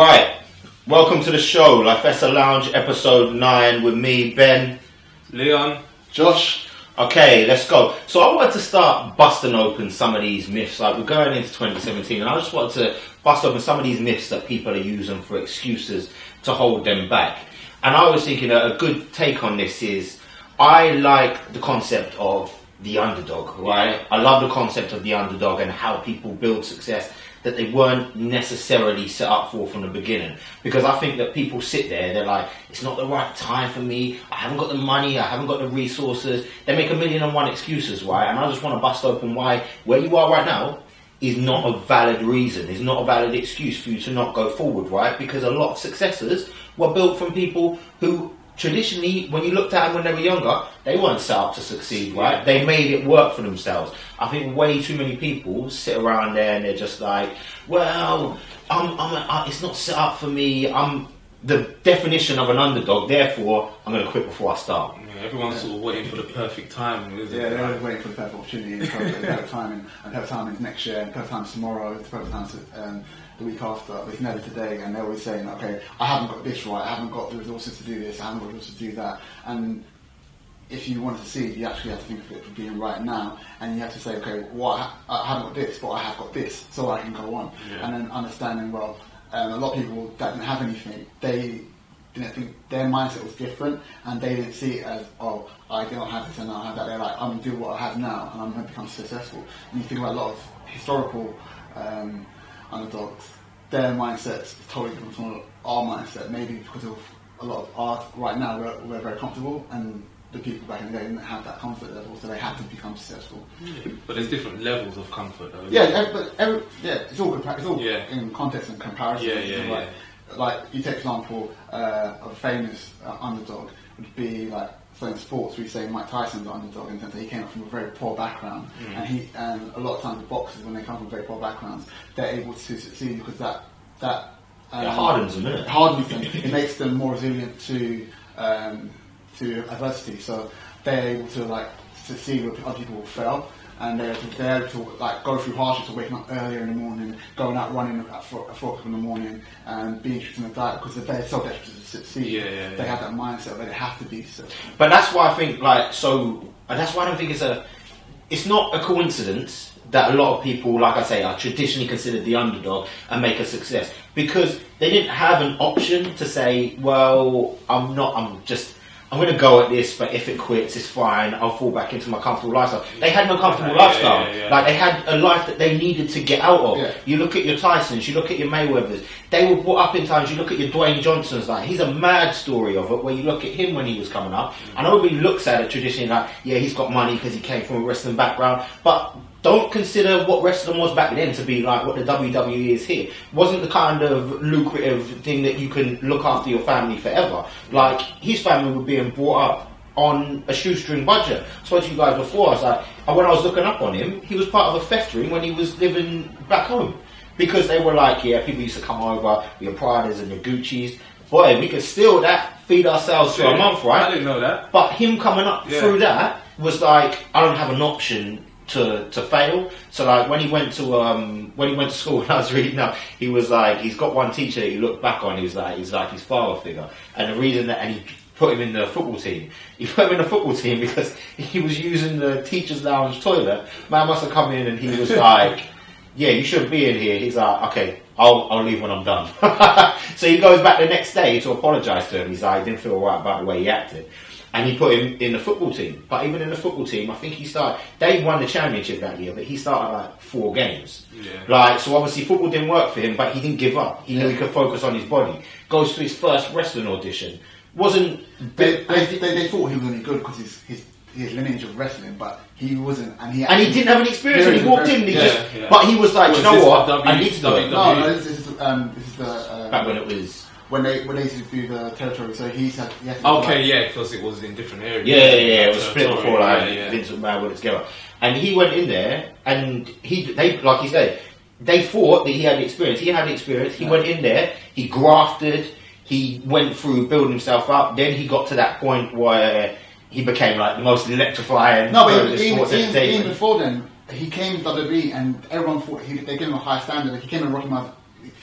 Right, welcome to the show, Lifessa Lounge, episode 9 with me, Ben, Leon, Josh. Okay, let's go. So I wanted to start busting open some of these myths. Like, we're going into 2017, and I just wanted to bust open some of these myths that people are using for excuses to hold them back. And I was thinking that a good take on this is, I like the concept of the underdog, right? I love the concept of the underdog and how people build success that they weren't necessarily set up for from the beginning. Because I think that people sit there, they're like, it's not the right time for me, I haven't got the money, I haven't got the resources. They make 1,000,001 excuses, right? And I just want to bust open why where you are right now is not a valid reason, is not a valid excuse for you to not go forward, right? Because a lot of successes were built from people who traditionally, when you looked at them when they were younger, they weren't set up to succeed, right? Yeah. They made it work for themselves. I think way too many people sit around there and they're just like, well, it's not set up for me. I'm the definition of an underdog, therefore I'm going to quit before I start. Yeah, everyone's sort of waiting for the perfect time, isn't Yeah, it? they're always waiting for the perfect opportunity, and the perfect timing, and perfect timing is next year, and perfect time tomorrow, the perfect time the week after, but it's never today. And they're always saying, okay, I haven't got this right, I haven't got the resources to do this, I haven't got the resources to do that. And if you want to succeed, you actually have to think of it for being right now, and you have to say, okay, well, I haven't got this, but I have got this, so I can go on. Yeah. And then understanding, well, a lot of people that didn't have anything, they didn't think their mindset was different, and they didn't see it as, oh, I don't have this and I don't have that. They're like, I'm going to do what I have now, and I'm going to become successful. And you think about a lot of historical underdogs, their mindset is totally different from our mindset, maybe because of a lot of art right now, we're very comfortable, and the people back in the day didn't have that comfort level, so they had to become successful. Yeah. But there's different levels of comfort, though. It's all in context and comparison. Yeah. Like, you take example of a famous underdog would be like, so in sports we say Mike Tyson's an underdog in terms that he came from a very poor background, and a lot of times the boxers, when they come from very poor backgrounds, they're able to succeed because that It hardens them, innit? it hardens them. It makes them more resilient to adversity. So they're able to like succeed where other people will fail, and they're able to like go through hardships of waking up earlier in the morning, going out running at 4 o'clock in the morning, and being strict in the diet because they're so desperate to succeed. They have that mindset that they have to be successful. But that's why I think, that's why I don't think it's not a coincidence that a lot of people, like I say, are traditionally considered the underdog and make a success, because they didn't have an option to say, well, I'm going to go at this, but if it quits, it's fine. I'll fall back into my comfortable lifestyle. They had no comfortable lifestyle. Like, they had a life that they needed to get out of. Yeah. You look at your Tysons, you look at your Mayweathers. They were brought up in times. You look at your Dwayne Johnsons. Like, he's a mad story of it, where you look at him when he was coming up. I know everybody looks at it traditionally like, yeah, he's got money because he came from a wrestling background, but don't consider what wrestling was back then to be like what the WWE is here. It wasn't the kind of lucrative thing that you can look after your family forever. Like, his family were being brought up on a shoestring budget. I spoke to you guys before, I was like, when I was looking up on him, he was part of a theft ring when he was living back home. Because they were like, yeah, people used to come over, your Pradas and your Gucci's. Boy, we could steal that, feed ourselves for a month, right? I didn't know that. But him coming up through that was like, I don't have an option to fail. So like, when he went to school, when I was reading up, he was like, he's got one teacher that he looked back on, he's like his father figure, and the reason that, and he put him in the football team. He put him in the football team because he was using the teacher's lounge toilet. Man must have come in and he was like, yeah, you shouldn't be in here. He's like, okay, I'll leave when I'm done. So he goes back the next day to apologise to him. He's like, he didn't feel right about the way he acted. And he put him in the football team. But even in the football team, I think they won the championship that year, but he started like 4 games. Like, so obviously football didn't work for him, but he didn't give up. He knew he could focus on his body. Goes to his first wrestling audition. They thought he was only good because his lineage of wrestling, but he wasn't, and he didn't have any experience. And he walked in, and but he was like, you know what? I need to do it. No, this is the back when it was. When they used to do the territory, so he had to because it was in different areas. Yeah, it was split before Vince McMahon put it together. And he went in there, and they like you said, they thought that he had experience. He had experience. He went in there, he grafted, he went through building himself up. Then he got to that point where he became like the most electrifying. No, but even before then, he came to WWE, and everyone thought they gave him a high standard. He came in Rocky Mountain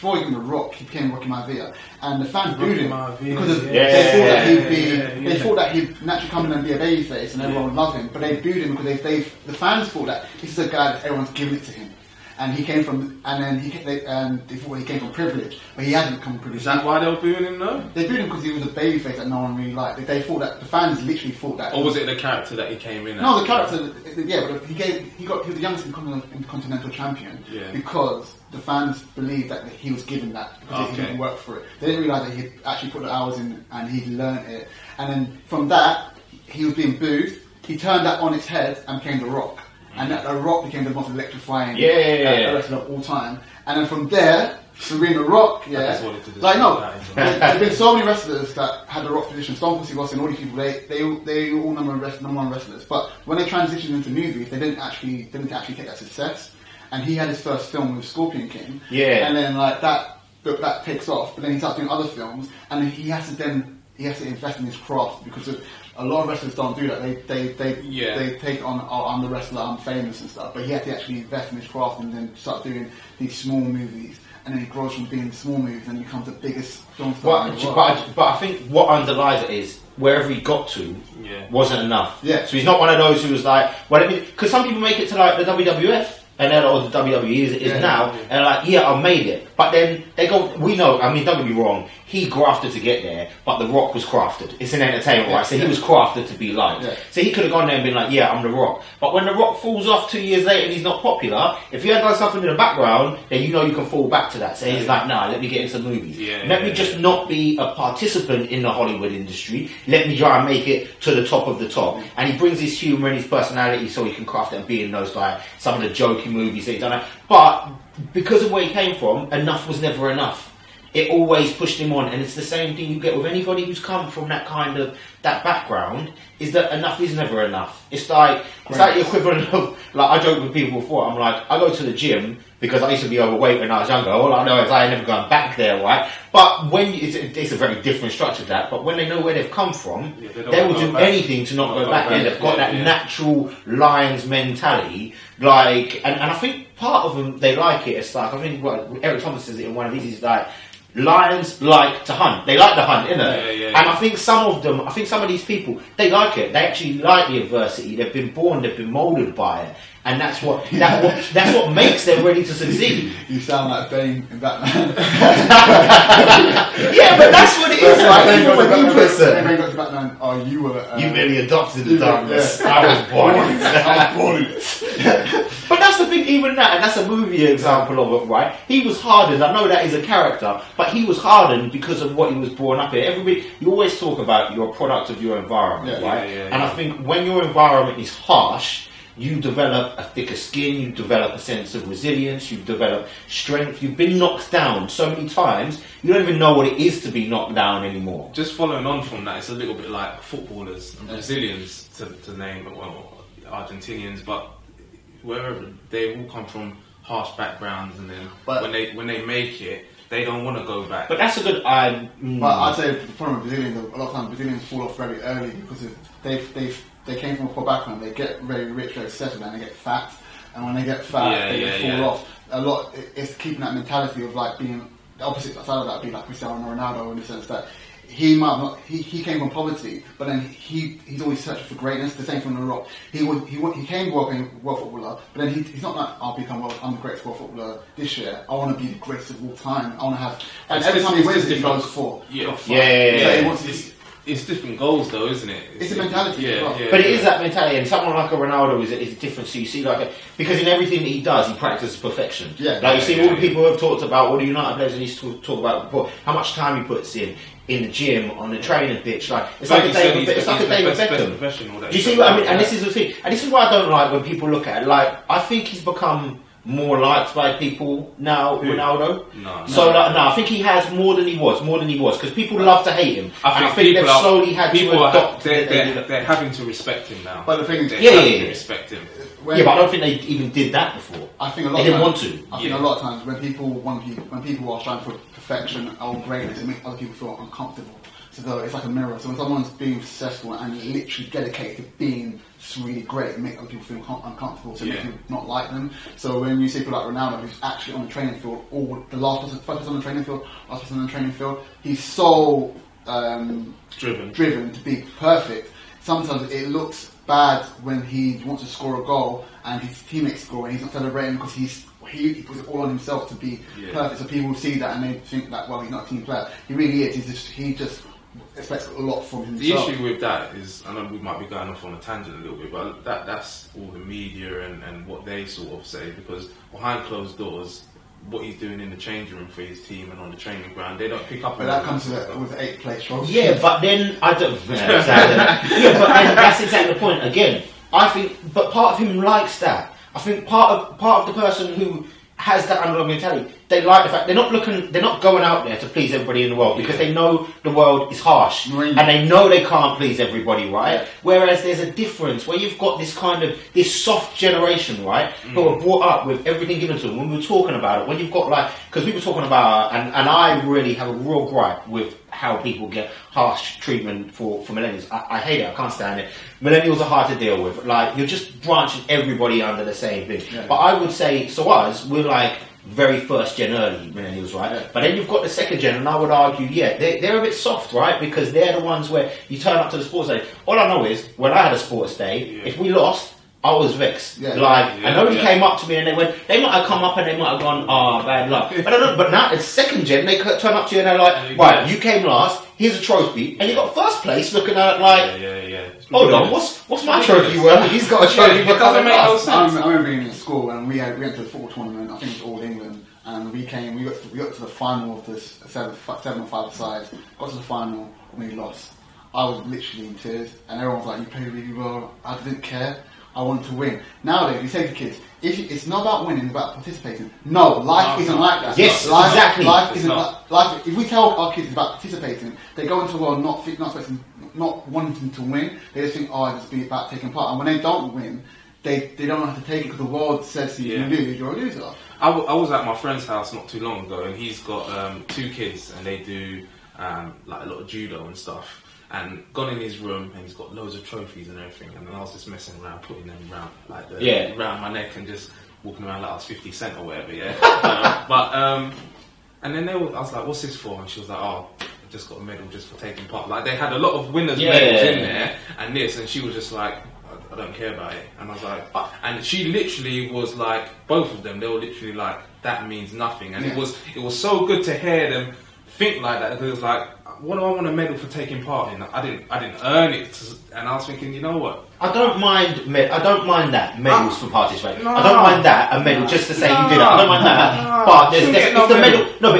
before he became The Rock, he became Rocky Maivia, and the fans booed him because they thought that he'd naturally come in and be a babyface, and everyone would love him. But they booed him because the fans thought that this is a guy that everyone's giving it to him. And he came from, they thought he came from privilege, but he hadn't come from privilege. Is that why they were booing him though? They booed him because he was a babyface that no one really liked. They thought that the fans literally thought that. Or was it the character that he came in? No, the character. Yeah, but he was the youngest Intercontinental Champion because the fans believed that he was given that because he didn't work for it. They didn't realise that he'd actually put the hours in and he'd learned it. And then from that, he was being booed. He turned that on its head and became The Rock. And that The Rock became the most electrifying wrestler of all time. And then from there, Serena The Rock, there's been so many wrestlers that had The Rock position, Stone Cold Steve Austin, all these people, they all number one wrestlers. But when they transitioned into movies, they didn't actually take that success. And he had his first film with Scorpion King. Yeah. And then that takes off. But then he starts doing other films, and then he has to invest in his craft because a lot of wrestlers don't do that. They take on, I'm the wrestler, I'm famous and stuff. But he had to actually invest in his craft and then start doing these small movies. And then he grows from being small movies and becomes the biggest film star in the world. But I think what underlies it is wherever he got to wasn't enough. Yeah. So he's not one of those who was like, because some people make it to like the WWF. And then, or the WWE is now, and like, I made it. But then they go, we know, I mean, don't get me wrong, he grafted to get there, but The Rock was crafted. It's an entertainment, right? So he was crafted to be liked. Yeah. So he could have gone there and been like, I'm The Rock. But when The Rock falls off 2 years later and he's not popular, if he had done something in the background, then you can fall back to that. So he's like, nah, let me get into movies. Let me just not be a participant in the Hollywood industry. Let me try and make it to the top of the top. And he brings his humour and his personality so he can craft it and be in those, like, some of the joking movies that he's done. But because of where he came from, enough was never enough. It always pushed him on, and it's the same thing you get with anybody who's come from that kind of that background. Is that enough is never enough. It's like the equivalent of, like, I joke with people before. I'm like, I go to the gym because I used to be overweight when I was younger. All I know is I ain't never gone back there, right? But when it's a very different structure to that. But when they know where they've come from, they will do anything to not go back there. They've got that natural Lions mentality, like, and I think part of them they like it. It's like, I think Eric Thomas says it in one of these. He's like, lions like to hunt. They like to hunt, innit? And I think some of these people, they like it. They actually like the adversity. They've been born, they've been moulded by it. And that's what makes them ready to succeed. You sound like Bane in Batman. Yeah, but that's what it is. Like, even when you put it. Bane got to Batman, you were... you merely adopted the darkness. I was born. I was born. But that's the thing, even that, and that's a movie example of it, right? He was hardened. I know that is a character, but he was hardened because of what he was born up in. Everybody, you always talk about you're a product of your environment, right? And I think when your environment is harsh, you develop a thicker skin, you develop a sense of resilience, you develop strength. You've been knocked down so many times, you don't even know what it is to be knocked down anymore. Just following on from that, it's a little bit like footballers, Brazilians to name, well, Argentinians, but wherever, they all come from harsh backgrounds, and then when they make it, they don't want to go back. But that's a good... But I'd say the problem with Brazilians, a lot of times Brazilians fall off very early because they came from a poor background, they get very rich, very settled, and they get fat. And when they get fat, they fall off. A lot, it's keeping that mentality of like being the opposite side of that, being like Cristiano Ronaldo, in the sense that he might not, he came from poverty, but then he's always searching for greatness. The same from The Rock. He came world footballer, but then he's not like, I'm the greatest world footballer this year. I want to be the greatest of all time. I want to have, and every time he wins, he goes for. It's different goals, though, isn't it? It's a mentality. But it is that mentality, and someone like a Ronaldo is different. So you see, because in everything that he does, he practices perfection. You see all the people who have talked about all the United players, and he's talk about before how much time he puts in the gym, on the training pitch. It's like a David Beckham. Do you see what I mean? And this is the thing, and this is why I don't like when people look at it. Like, I think he's become more liked by people now, Ronaldo. I think he has more than he was, because people love to hate him. I think they've slowly had to adopt. They're having to respect him now. But the thing is, to respect him. But I don't think they even did that before. I think a lot they didn't want to. I think a lot of times when people are trying for perfection or greatness, it makes other people feel uncomfortable. So it's like a mirror. So when someone's being successful and literally dedicated to being really great, it makes other people feel uncomfortable, so make you not like them. So when you see people like Ronaldo, who's actually on the training field, or the last person focused on the training field, last person on the training field, he's so driven to be perfect. Sometimes it looks bad when he wants to score a goal and his teammates score and he's not celebrating because he puts it all on himself to be perfect. So people see that and they think that, well, he's not a team player. He really is. He just expects a lot from himself. The issue with that is, I know we might be going off on a tangent a little bit, but that's all the media and what they sort of say, because behind closed doors, what he's doing in the changing room for his team and on the training ground, they don't pick up on. But that comes with 8 place trophies. Yeah, but then I don't. Exactly. But then that's exactly the point. Again, I think, but part of him likes that. I think part of the person who has that underdog mentality, they like the fact they're not going out there to please everybody in the world, because they know the world is harsh and they know they can't please everybody, right? Whereas there's a difference where you've got this kind of this soft generation, right, who are brought up with everything given to them. When we were talking about it, when you've got because we were talking about, and I really have a real gripe with how people get harsh treatment for millennials. I hate it. I can't stand it. Millennials are hard to deal with. You're just branching everybody under the same thing. Yeah. But I would say, so we're very first gen early millennials, right? Yeah. But then you've got the second gen, and I would argue, they're a bit soft, right? Because they're the ones where you turn up to the sports day. All I know is, when I had a sports day, if we lost, I was vexed. And nobody came up to me and they might have come up and they might have gone, bad luck. But I don't know, but now it's second gen, they turn up to you and they're like, right, you came last, here's a trophy, and you got first place looking at it hold on, what's my trophy worth? He's got a trophy for coming last. I remember being in school and we went to the football tournament, I think it was All England, and we got to the final of this 7 or 5 sides, got to the final and we lost. I was literally in tears and everyone was like, you played really well, I didn't care. I wanted to win. Nowadays, you say to kids, it's not about winning, it's about participating. No, life isn't like that. Yes, exactly. Life isn't life. If we tell our kids about participating, they go into the world not wanting to win. They just think, it's be about taking part. And when they don't win, they don't have to take it because the world says to you, you lose, you're a loser. I was at my friend's house not too long ago, and he's got 2 kids, and they do a lot of judo and stuff. And gone in his room and he's got loads of trophies and everything, and then I was just messing around, putting them around around my neck and just walking around like I was 50 Cent or whatever, and then I was like, what's this for? And she was like, I just got a medal just for taking part. Like, they had a lot of winners medals in there and this, and she was just like, I don't care about it. And I was like, and she literally was like, both of them, they were literally like, that means nothing. And it was so good to hear them think like that, because it was like, what do I want a medal for taking part in? I didn't earn it, and I was thinking, you know what? I don't mind that medals for participating. I don't mind that a medal just to say you did it. I don't mind that. But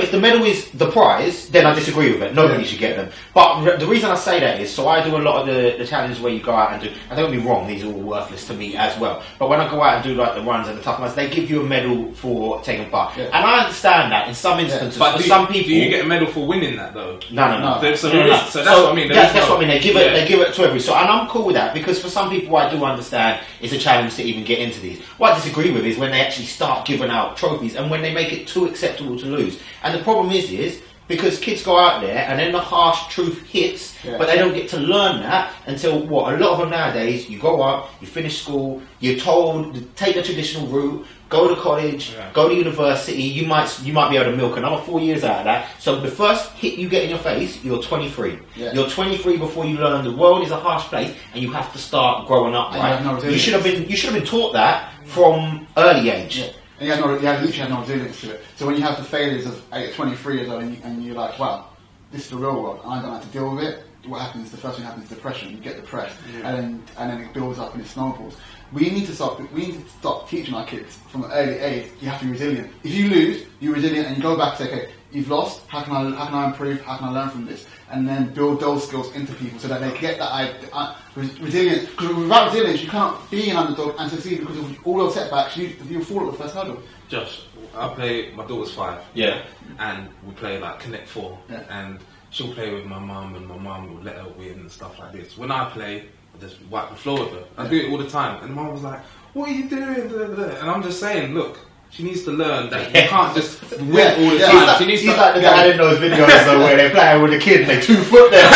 if the medal is the prize, then I disagree with it. Nobody should get them. But the reason I say that is, so I do a lot of the challenges where you go out and do. And don't get me wrong, these are all worthless to me as well. But when I go out and do the runs and the tough ones, they give you a medal for taking part. Yeah. And I understand that in some instances. But for some people, do you get a medal for winning that though? No. So that's what I mean. That's what I mean. They give it to every. So, and I'm cool with that, because for some people, I do understand it's a challenge to even get into these. What I disagree with is when they actually start giving out trophies and when they make it too acceptable to lose. And the problem is because kids go out there and then the harsh truth hits, but they don't get to learn that until a lot of them nowadays, you go up, you finish school, you're told to take the traditional route, go to college, go to university, you might be able to milk another 4 years out of that. So the first hit you get in your face, you're 23. Yeah. You're 23 before you learn the world is a harsh place and you have to start growing up, right? You should have been taught that from early age. Yeah. And you literally have no resilience to it. So when you have the failures of 23 years old and you're like, wow, this is the real world, I don't have to deal with it. What happens? The first thing happens is depression. You get depressed, and then it builds up and it snowballs. We need to stop teaching our kids from an early age. You have to be resilient. If you lose, you're resilient, and you go back and say, okay, you've lost. How can I improve? How can I learn from this? And then build those skills into people so that they get that resilience. Because without resilience, you can't be an underdog and succeed, because of all those setbacks, you'll fall at the first hurdle. Josh, my daughter's 5. Yeah. And we play Connect 4. Yeah. And she'll play with my mum, and my mum will let her win and stuff like this. When I play, I just wipe the floor with her. I do it all the time. And Mum was like, what are you doing? Blah, blah, blah. And I'm just saying, look, she needs to learn that you can't just whip all the time. She needs he's to, like the guy in those videos though, where they're playing with a kid and they're 2 foot there.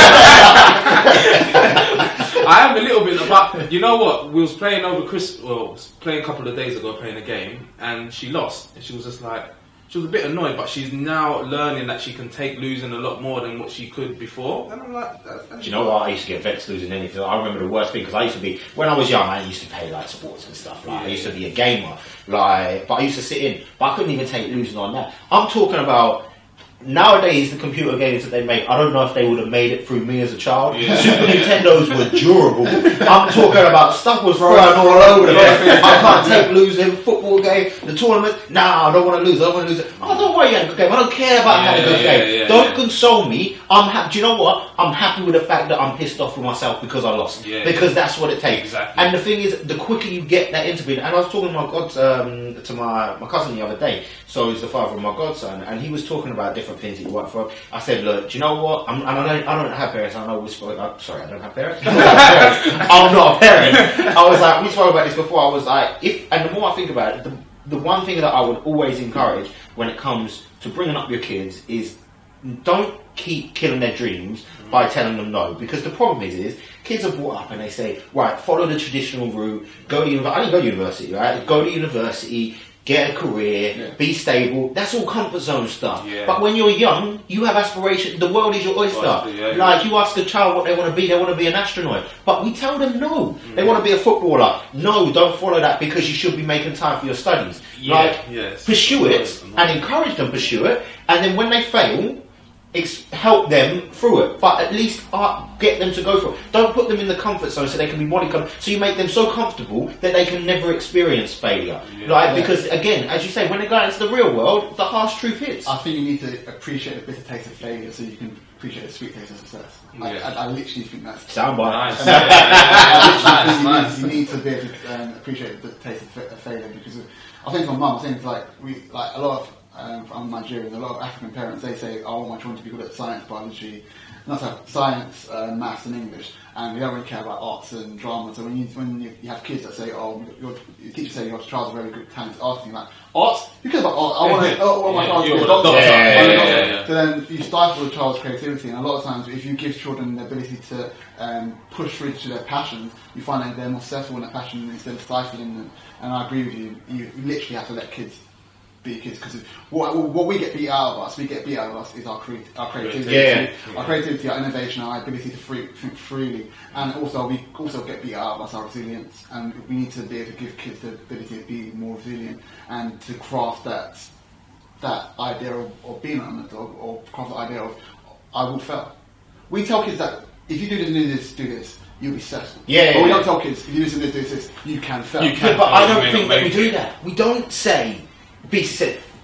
I am a little bit, but you know what? We was playing over playing a couple of days ago, playing a game, and she lost. And she was just like, she was a bit annoyed, but she's now learning that she can take losing a lot more than what she could before. And I'm like, do you know what? I used to get vexed losing anything. I remember the worst thing because I used to be, when I was young, I used to play like sports and stuff. Like I used to be a gamer, like, but I used to sit in, but I couldn't even take losing on that. I'm talking about. Nowadays, the computer games that they make, I don't know if they would have made it through me as a child. Yeah. Super Nintendos were durable. I'm talking about stuff was thrown all over the place. I can't take losing. Football game, the tournament. Nah, I don't want to lose. I don't want to lose. Oh, don't worry, you had a good game. I don't care about having a good game. Don't console me. I'm happy. Do you know what? I'm happy with the fact that I'm pissed off with myself because I lost. Because that's what it takes. Exactly. And the thing is, the quicker you get that into being, and I was talking to my cousin the other day. So he's the father of my godson, and he was talking about different things that you work for. I said, look, do you know what? I don't have parents. I know we spoke. Sorry, I don't have parents. I'm not a parent. I was like, we spoke about this before. I was like, and the more I think about it, the one thing that I would always encourage when it comes to bringing up your kids is don't keep killing their dreams by telling them no. Because the problem is kids are brought up and they say, right, follow the traditional route. Go to university. I didn't go to university, right? Go to university. Get a career, be stable. That's all comfort zone stuff. Yeah. But when you're young, you have aspirations. The world is your oyster. Like you ask a child what they want to be an astronaut. But we tell them no. They want to be a footballer. No, don't follow that because you should be making time for your studies. Pursue it and encourage them to pursue it. And then when they fail, help them through it, but at least get them to go through it. Don't put them in the comfort zone so they can be so you make them so comfortable that they can never experience failure. Because again, as you say, when they go out into the real world, the harsh truth hits. I think you need to appreciate the bitter taste of failure so you can appreciate the sweet taste of success. I literally think that's soundbite. Nice. You need to be able to appreciate the taste of failure because I think my mum, things like a lot of I'm Nigerian. A lot of African parents, they say, "I want my children to be good at science, biology, science, maths, and English," and they don't really care about arts and drama. So when you have kids that say, "Oh, your teacher say your child's a very good talented artist," you're like, "Arts? Who cares about art? I want my child to be a doctor." So then you stifle the child's creativity, and a lot of times, if you give children the ability to push through to their passions, you find that they're more successful in their passion instead of stifling them. And I agree with you. You literally have to let kids be kids because what we get beat out of us is our creativity, our creativity, our innovation, our ability to think freely, and also we also get beat out of us our resilience, and we need to be able to give kids the ability to be more resilient and to craft that idea of being an underdog, or craft the idea of I will fail. We tell kids that if you do this, you'll be successful. But we don't tell kids if you do this, you can fail. But I don't think that we do that. We don't say.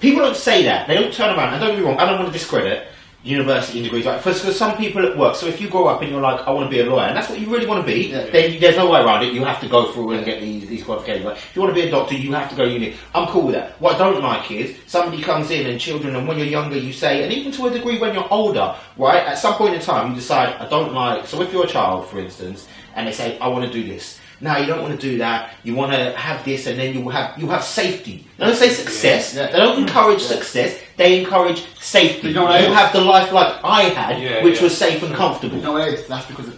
People don't say that. They don't turn around. And don't get me wrong, I don't want to discredit university degrees. Like, for some people it works. So if you grow up and you're like, I want to be a lawyer, and that's what you really want to be, then there's no way around it. You have to go through and get these qualifications. Like, if you want to be a doctor, you have to go to uni. I'm cool with that. What I don't like is somebody comes in and children, and when you're younger, you say, and even to a degree when you're older, right? At some point in time, you decide, I don't like. So if you're a child, for instance, and they say, I want to do this. No, you don't want to do that. You want to have this, and then you have safety. They don't say success. They don't encourage success. They encourage safety. You have the life like I had, which was safe and comfortable. You know what it is? That's because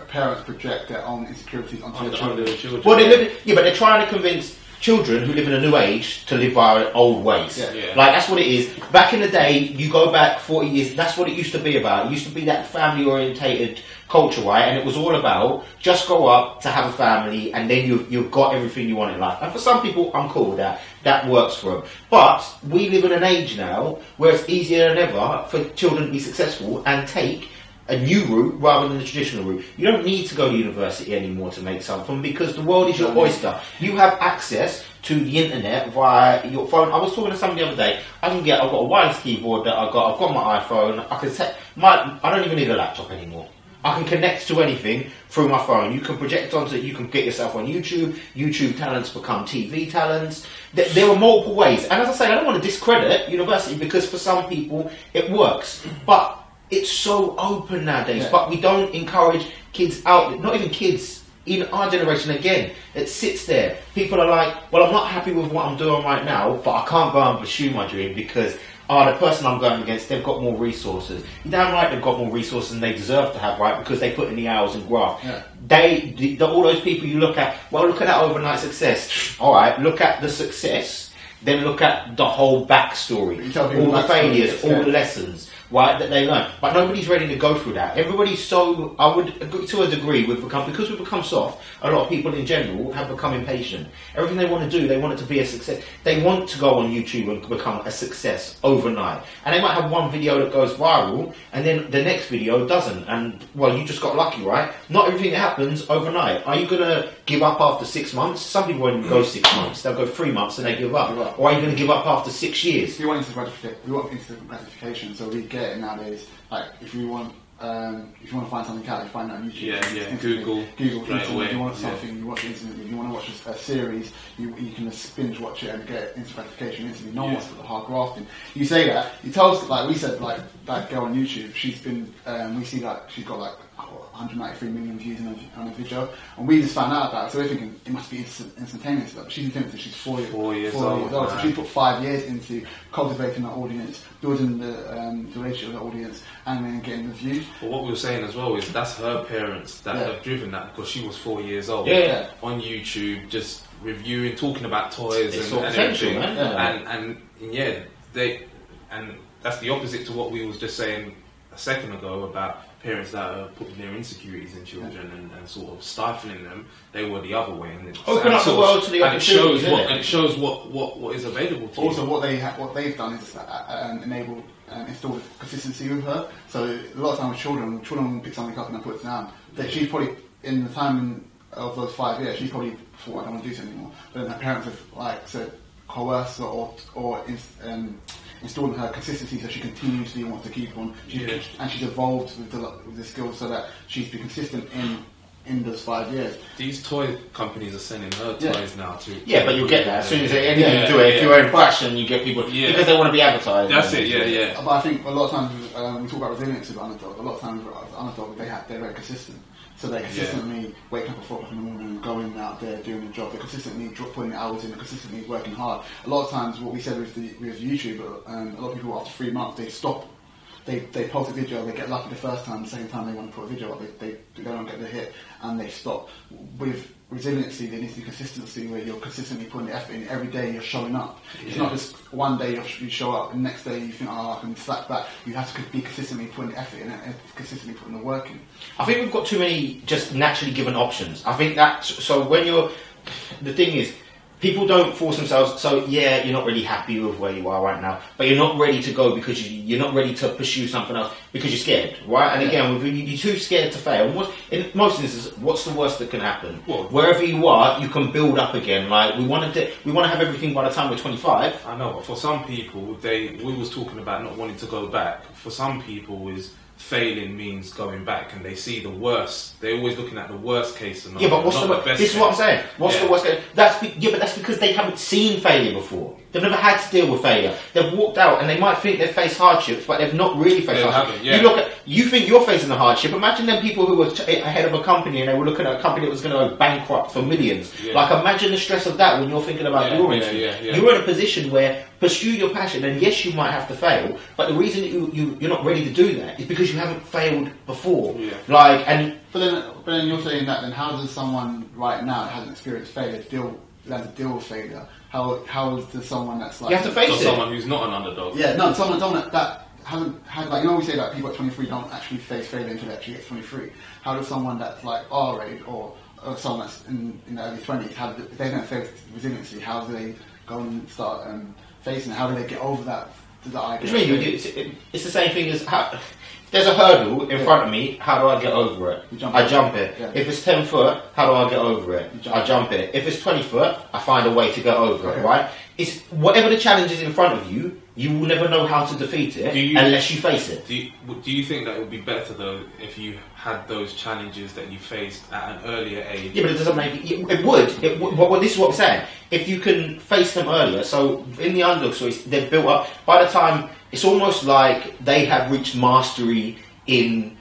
parents project their own insecurities onto their children. Well, but they're trying to convince children who live in a new age to live by old ways. Like, that's what it is. Back in the day, you go back 40 years, that's what it used to be about. It used to be that family-orientated culture, right? And it was all about just grow up to have a family, and then you've got everything you want in life. And for some people, I'm cool with that. That works for them. But we live in an age now where it's easier than ever for children to be successful and take a new route rather than the traditional route. You don't need to go to university anymore to make something because the world is your oyster. You have access to the internet via your phone. I was talking to somebody the other day. I've got a wireless keyboard that I've got my iPhone. I don't even need a laptop anymore. I can connect to anything through my phone. You can project onto it. You can get yourself on YouTube. YouTube talents become TV talents. There are multiple ways. And as I say, I don't want to discredit university because for some people it works. But it's so open nowadays. But we don't encourage kids out. Not even kids. in our generation again, it sits there. People are like, well, I'm not happy with what I'm doing right now, but I can't go and pursue my dream because the person I'm going against, they've got more resources. You're damn right they've got more resources than they deserve to have, right? Because they put in the hours and graft. Yeah. All those people you look at, well, look at that overnight success. All right, look at the success, then look at the whole backstory, all the failures, all the lessons, right, that they learn. But nobody's ready to go through that. Everybody's so, I would, to a degree, because we've become soft, a lot of people in general have become impatient. Everything they want to do, they want it to be a success. They want to go on YouTube and become a success overnight. And they might have one video that goes viral, and then the next video doesn't. And, well, you just got lucky, right? Not everything happens overnight. Are you going to give up after 6 months? Some people won't go 6 months. They'll go 3 months and they give up. Or are you going to give up after 6 years? We want instant gratification, so we get it nowadays. Like, if you want to find something out, you find it on YouTube. Yeah. Google instantly. If you want something, you watch it instantly. If you want to watch a series, you can just binge watch it and get instant gratification instantly. No one wants the hard grafting. You say that. You tell us, like we said, like that girl on YouTube. She's been. We see that she's got like 193 million views on a video, and we just found out about it. So we're thinking it must be instantaneous. But she's been since she's 4 years old. So she put 5 years into cultivating her audience, building the relationship with the audience, and then getting the views. But what we were saying as well is that's her parents that have driven that, because she was 4 years old on YouTube, just reviewing, talking about toys and everything, and that's the opposite to what we was just saying a second ago about parents that are putting their insecurities in children and sort of stifling them. They were the other way, and open up the world to the opportunities, and it shows what is available to also you. What they've done is install consistency with her. So a lot of times with children will pick something up and put it down. She's probably, in the time of those 5 years, she probably thought, I don't want to do this anymore. But then her parents have coerced or installing her consistency, so she continuously wants to keep on. And she's evolved with the skills so that she's been consistent in those 5 years. These toy companies are sending her toys now too. Yeah, but you'll get that as soon as anything you do it. If you're in fashion, you get people because they want to be advertised. That's it. Yeah. But I think a lot of times we talk about resilience with Underdog. A lot of times with Underdog, they're very consistent. So they're consistently waking up at 4 o'clock in the morning and going out there doing the job. They're consistently putting the hours in, they're consistently working hard. A lot of times, what we said with YouTube, a lot of people after 3 months, they stop. They post a video, they get lucky the first time, the second time they want to put a video up, they don't get the hit, and they stop. With resiliency, there needs to be consistency where you're consistently putting the effort in. Every day you're showing up. It's not just one day you show up and the next day you think, I can slack back. You have to be consistently putting the effort in and consistently putting the work in. I think we've got too many just naturally given options. I think so when the thing is, people don't force themselves. So yeah, you're not really happy with where you are right now, but you're not ready to go because you're not ready to pursue something else because you're scared, right? And again, you're too scared to fail. In most instances, what's the worst that can happen? Well, wherever you are, you can build up again. Like we want to have everything by the time we're 25. I know, but for some people, we was talking about not wanting to go back. For some people, failing means going back, and they see the worst. They're always looking at the worst case scenario. Yeah, but what's the best case? This is what I'm saying. What's the worst case? But that's because they haven't seen failure before. They've never had to deal with failure. They've walked out, and they might think they've faced hardships, but they've not really faced hardships. You think you're facing a hardship. Imagine them people who were ahead of a company, and they were looking at a company that was going to go bankrupt for millions. Yeah. Like, imagine the stress of that when you're thinking about your industry. You're in a position where pursue your passion, and yes, you might have to fail, but the reason you're not ready to do that is because you haven't failed before. Yeah. But then you're saying that. Then how does someone right now that hasn't experienced failure learn to deal with failure? How does someone that's like... You have to face it. Someone who's not an underdog. Yeah, no, someone that hasn't had, like, we say that people at 23 don't actually face failure until they actually get 23. How does someone that's like our age or someone that's in the early 20s, if they don't face resiliency, how do they go and start facing it? How do they get over that idea? What do you mean? It's the same thing as... If there's a hurdle in front of me, how do I get over it? I jump it. Yeah. If it's 10 foot, how do I get over it? I jump it. If it's 20 foot, I find a way to get over it, right? It's whatever the challenge is in front of you, you will never know how to defeat it unless you face it. Do you think that it would be better, though, if you had those challenges that you faced at an earlier age? Yeah, but it doesn't make it. It would. Well, this is what I'm saying. If you can face them earlier, so in the Underdog stories, they've built up. By the time, it's almost like they have reached mastery in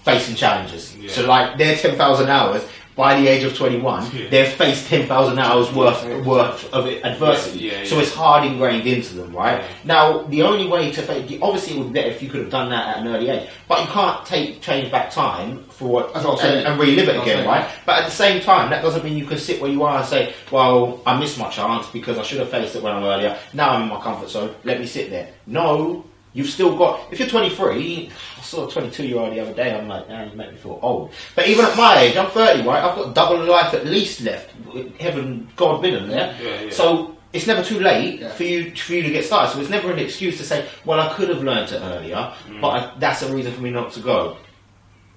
facing challenges. Yeah. So, like, their 10,000 hours, by the age of 21, they've faced 10,000 hours worth of adversity. So it's hard ingrained into them, right? Now, the only way to obviously it would be better if you could have done that at an early age, but you can't change back time for and relive it again, right? But at the same time, that doesn't mean you can sit where you are and say, well, I missed my chance because I should have faced it when I'm earlier. Now I'm in my comfort zone. Let me sit there. No. You've still got, if you're 23, I saw a 22-year-old the other day, I'm like, you make me feel old. But even at my age, I'm 30, right? I've got double life at least left. Heaven, God willing, So it's never too late for you to get started. So it's never an excuse to say, well, I could have learned it earlier, but that's a reason for me not to go.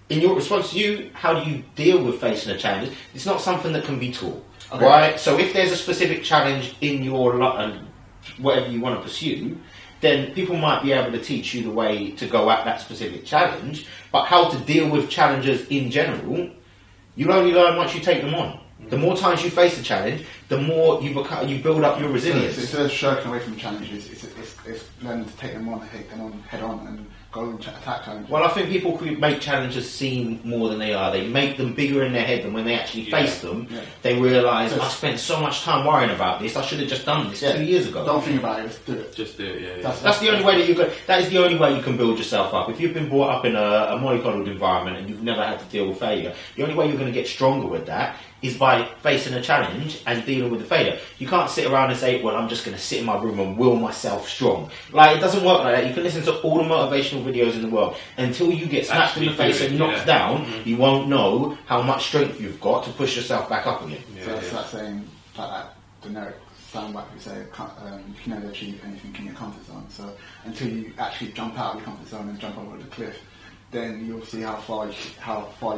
In your response to you, how do you deal with facing a challenge? It's not something that can be taught, right? So if there's a specific challenge in your life, whatever you want to pursue, then people might be able to teach you the way to go at that specific challenge, but how to deal with challenges in general, you only learn once you take them on. The more times you face a challenge, the more you build up your resilience. So instead of shirking away from challenges, it's learning to take them on head on, and go and attack challenges. Well, I think people could make challenges seem more than they are. They make them bigger in their head than when they actually face them. They realise, I spent so much time worrying about this, I should have just done this 2 years ago. Don't think about it, just do it. Just do it, That's the only way that is the only way you can build yourself up. If you've been brought up in a mollycoddled environment and you've never had to deal with failure, the only way you're going to get stronger with that is by facing a challenge and dealing with the failure. You can't sit around and say, well, I'm just going to sit in my room and will myself strong. Like, it doesn't work like that. You can listen to all the motivational videos in the world. Until you get smacked in the face and knocked down, you won't know how much strength you've got to push yourself back up again. So that's that saying, like that generic soundbite we say, you can never achieve anything in your comfort zone. So until you actually jump out of your comfort zone and jump over the cliff, then you'll see how far you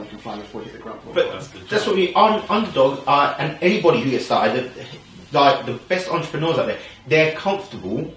can fly before you hit the ground. But that's what we Underdog and anybody who gets started, like the best entrepreneurs out there, they're comfortable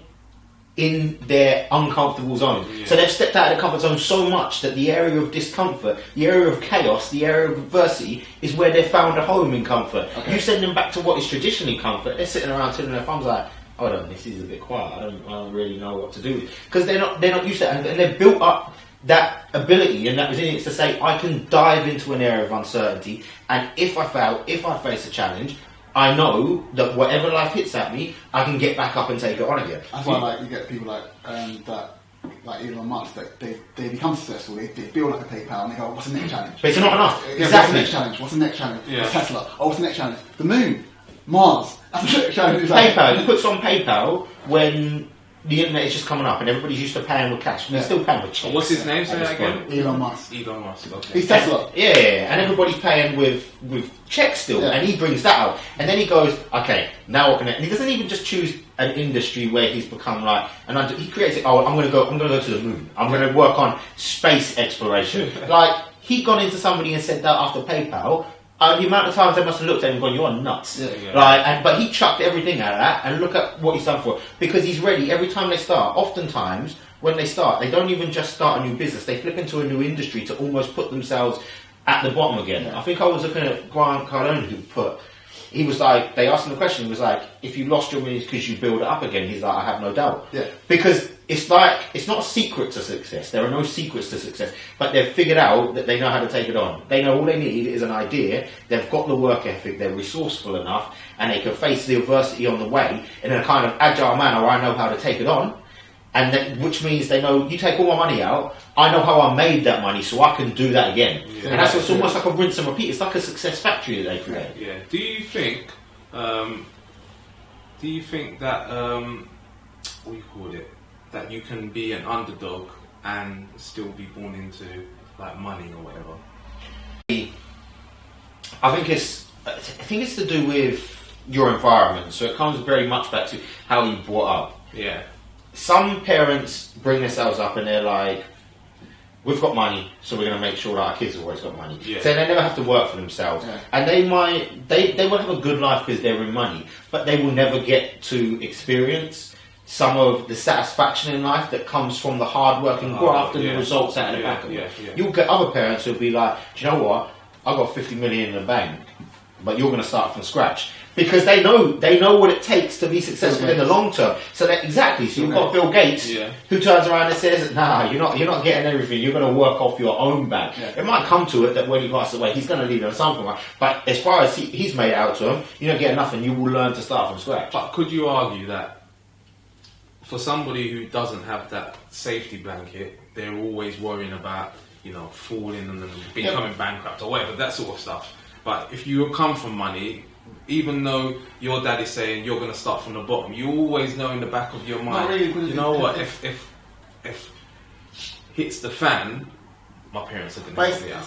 in their uncomfortable zone. So they've stepped out of their comfort zone so much that the area of discomfort, the area of chaos, the area of adversity is where they've found a home in comfort. You send them back to what is traditionally comfort, they're sitting around twiddling their thumbs like, hold on, this is a bit quiet, I don't really know what to do. Because they're not used to it, and they've built up that ability and that resilience to say, I can dive into an area of uncertainty, and if I fail, if I face a challenge, I know that whatever life hits at me, I can get back up and take it on again. That's why you get people like Elon Musk, that they become successful, they build like a PayPal and they go, what's the next challenge? But it's not enough. What's the next challenge? What's the next challenge? Tesla. Oh, what's the next challenge? The moon. Mars. That's the next challenge. PayPal. You put on PayPal when the internet is just coming up and everybody's used to paying with cash. We're still paying with checks. What's his name? Say that again. Elon Musk. Okay. He's Tesla. And everybody's paying with checks still, and he brings that out, and then he goes, okay, now what can I? And he doesn't even just choose an industry where he's become like, he creates it. Oh, I'm going to go to the moon. I'm going to work on space exploration. Like he'd gone into somebody and said that after PayPal. The amount of times they must have looked at him and gone, you're nuts. But he chucked everything out of that and look at what he's done for it. Because he's ready every time they start. Oftentimes, when they start, they don't even just start a new business. They flip into a new industry to almost put themselves at the bottom again. I think I was looking at Grant Cardone he was like, they asked him the question, he was like, if you lost your millions because you build it up again, he's like, I have no doubt. Because it's like, it's not a secret to success. There are no secrets to success. But they've figured out that they know how to take it on. They know all they need is an idea. They've got the work ethic. They're resourceful enough. And they can face the adversity on the way in a kind of agile manner where I know how to take it on. And that, which means they know, you take all my money out, I know how I made that money, so I can do that again. And that's it's almost like a rinse and repeat. It's like a success factory that they create. Do you think that what do you call it? That you can be an underdog and still be born into like money or whatever? I think it's to do with your environment. So it comes very much back to how you brought up. Some parents bring themselves up and they're like, we've got money, so we're going to make sure that our kids have always got money. So they never have to work for themselves. And they will have a good life because they're in money, but they will never get to experience some of the satisfaction in life that comes from the hard work and graft and the results out of the back of it. You'll get other parents who'll be like, do you know what? I've got 50 million in the bank. but you're going to start from scratch. Because they know what it takes to be successful in the long term. So that exactly. So you've got Bill Gates, who turns around and says, "Nah, you're not getting everything. You're going to work off your own back." Yeah. It might come to it that when he passes away, he's going to leave them something. Right? But as far as he's made it out to him, you don't get nothing. You will learn to start from scratch. But could you argue that for somebody who doesn't have that safety blanket, they're always worrying about falling and becoming bankrupt or whatever, that sort of stuff. But if you come from money, even though your dad is saying you're going to start from the bottom, you always know in the back of your mind, you know what, if hits the fan, my parents are going to help me out.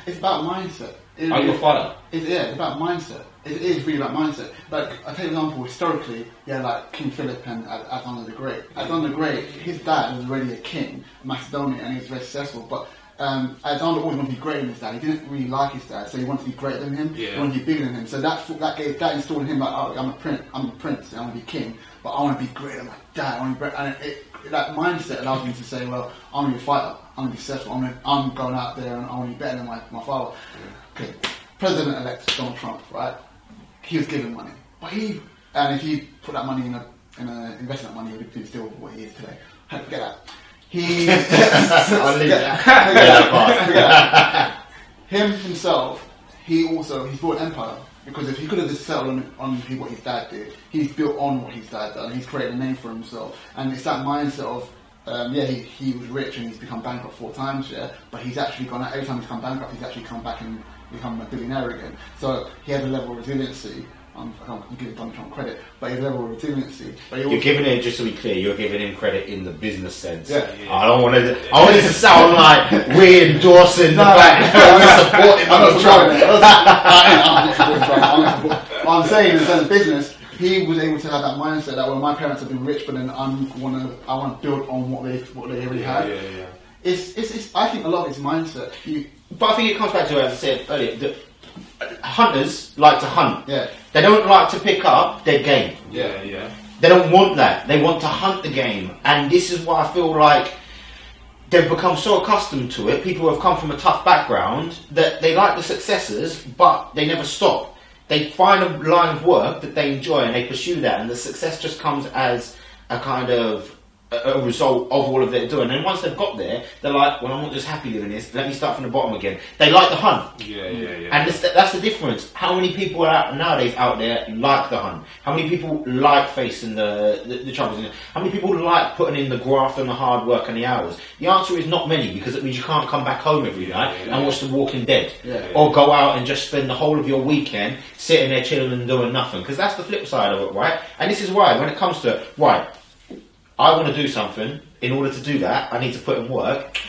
It's about mindset. Are you a fighter? It's about mindset. It is really about mindset. Like, I'll take an example, historically, like King Philip and Alexander the Great. Alexander the Great, his dad was already a king of Macedonia and he was very successful, but Alexander always wanted to be greater than his dad. He didn't really like his dad, so he wanted to be greater than him. Yeah. He wanted to be bigger than him. So that installed in him like, oh, I'm a prince, I want to be king, but I want to be greater than my dad. I want to be greater. And that mindset allows me to say, well, I'm going to be a fighter. I'm going to be successful. I'm going out there and I want to be better than my father. Yeah. Okay. President-elect Donald Trump, right? He was given money, but if you put that money in a investment money, he would be still what he is today. Forget that. I'll leave that. Him himself, he's built an empire, because if he could have just settled on what his dad did, he's built on what his dad done, and he's created a name for himself. And it's that mindset of he was rich and he's become bankrupt 4 times, but he's actually gone out, every time he's come bankrupt, he's actually come back and become a billionaire again. So he has a level of resiliency. I can't give Donald Trump credit, but his level of resiliency. You're giving it, just to be clear, you're giving him credit in the business sense. Yeah. I want it to sound like we're endorsing the fact that we're supporting Donald Trump. I'm not supporting. I'm saying in terms of business, he was able to have that mindset that, well, my parents have been rich, but then I want to build on what they already had. Yeah. It's I think a lot of it's mindset. But I think it comes back to, as I said earlier, that hunters like to hunt. Yeah. They don't like to pick up their game. Yeah. They don't want that. They want to hunt the game. And this is why I feel like they've become so accustomed to it. People who have come from a tough background, that they like the successes, but they never stop. They find a line of work that they enjoy and they pursue that, and the success just comes as a kind of a result of all of their doing. And once they've got there, they're like, well, I'm not just happy living this, let me start from the bottom again. They like the hunt. Yeah. And that's the difference. How many people are nowadays out there like the hunt? How many people like facing the troubles? How many people like putting in the graft and the hard work and the hours? The answer is not many, because it means you can't come back home every night and watch The Walking Dead. Or go out and just spend the whole of your weekend sitting there chilling and doing nothing. Because that's the flip side of it, right? And this is why, when it comes to, right, I want to do something. In order to do that, I need to put in work.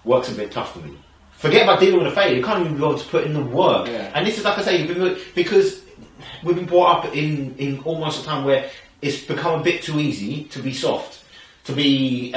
Work's a bit tough for me. Forget about dealing with a failure. You can't even be able to put in the work. Yeah. And this is, like I say, because we've been brought up in almost a time where it's become a bit too easy to be soft, to be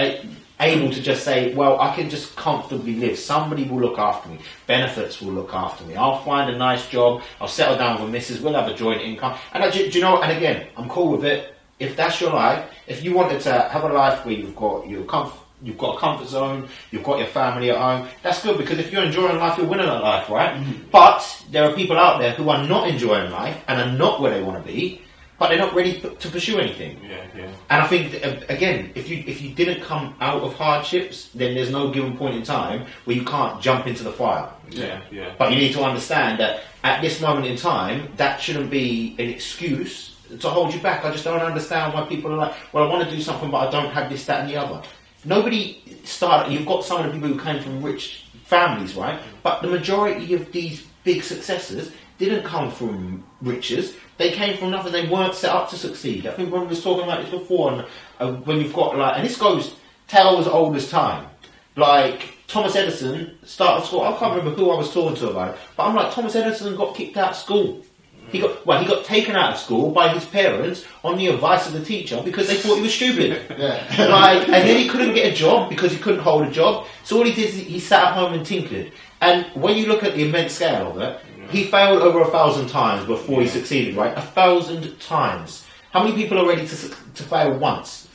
able to just say, well, I can just comfortably live. Somebody will look after me. Benefits will look after me. I'll find a nice job. I'll settle down with a missus. We'll have a joint income. And do you know? And again, I'm cool with it. If that's your life, if you wanted to have a life where you've got a comfort zone, you've got your family at home, that's good, because if you're enjoying life, you're winning at life, right? Mm-hmm. But there are people out there who are not enjoying life and are not where they want to be, but they're not ready to pursue anything. Yeah. And I think, again, if you didn't come out of hardships, then there's no given point in time where you can't jump into the fire. Yeah. But you need to understand that at this moment in time, that shouldn't be an excuse to hold you back. I just don't understand why people are like, well, I want to do something, but I don't have this, that, and the other. Nobody started. You've got some of the people who came from rich families, right? But the majority of these big successes didn't come from riches. They came from nothing. They weren't set up to succeed. I think when we was talking about this before, and when you've got and this goes tale as old as time. Like Thomas Edison started school. I can't remember who I was talking to about it, but I'm like, Thomas Edison got kicked out of school. He got taken out of school by his parents on the advice of the teacher because they thought he was stupid. And then he couldn't get a job because he couldn't hold a job. So all he did is he sat at home and tinkered. And when you look at the immense scale of it, he failed over 1,000 times before he succeeded, right? 1,000 times. How many people are ready to fail once?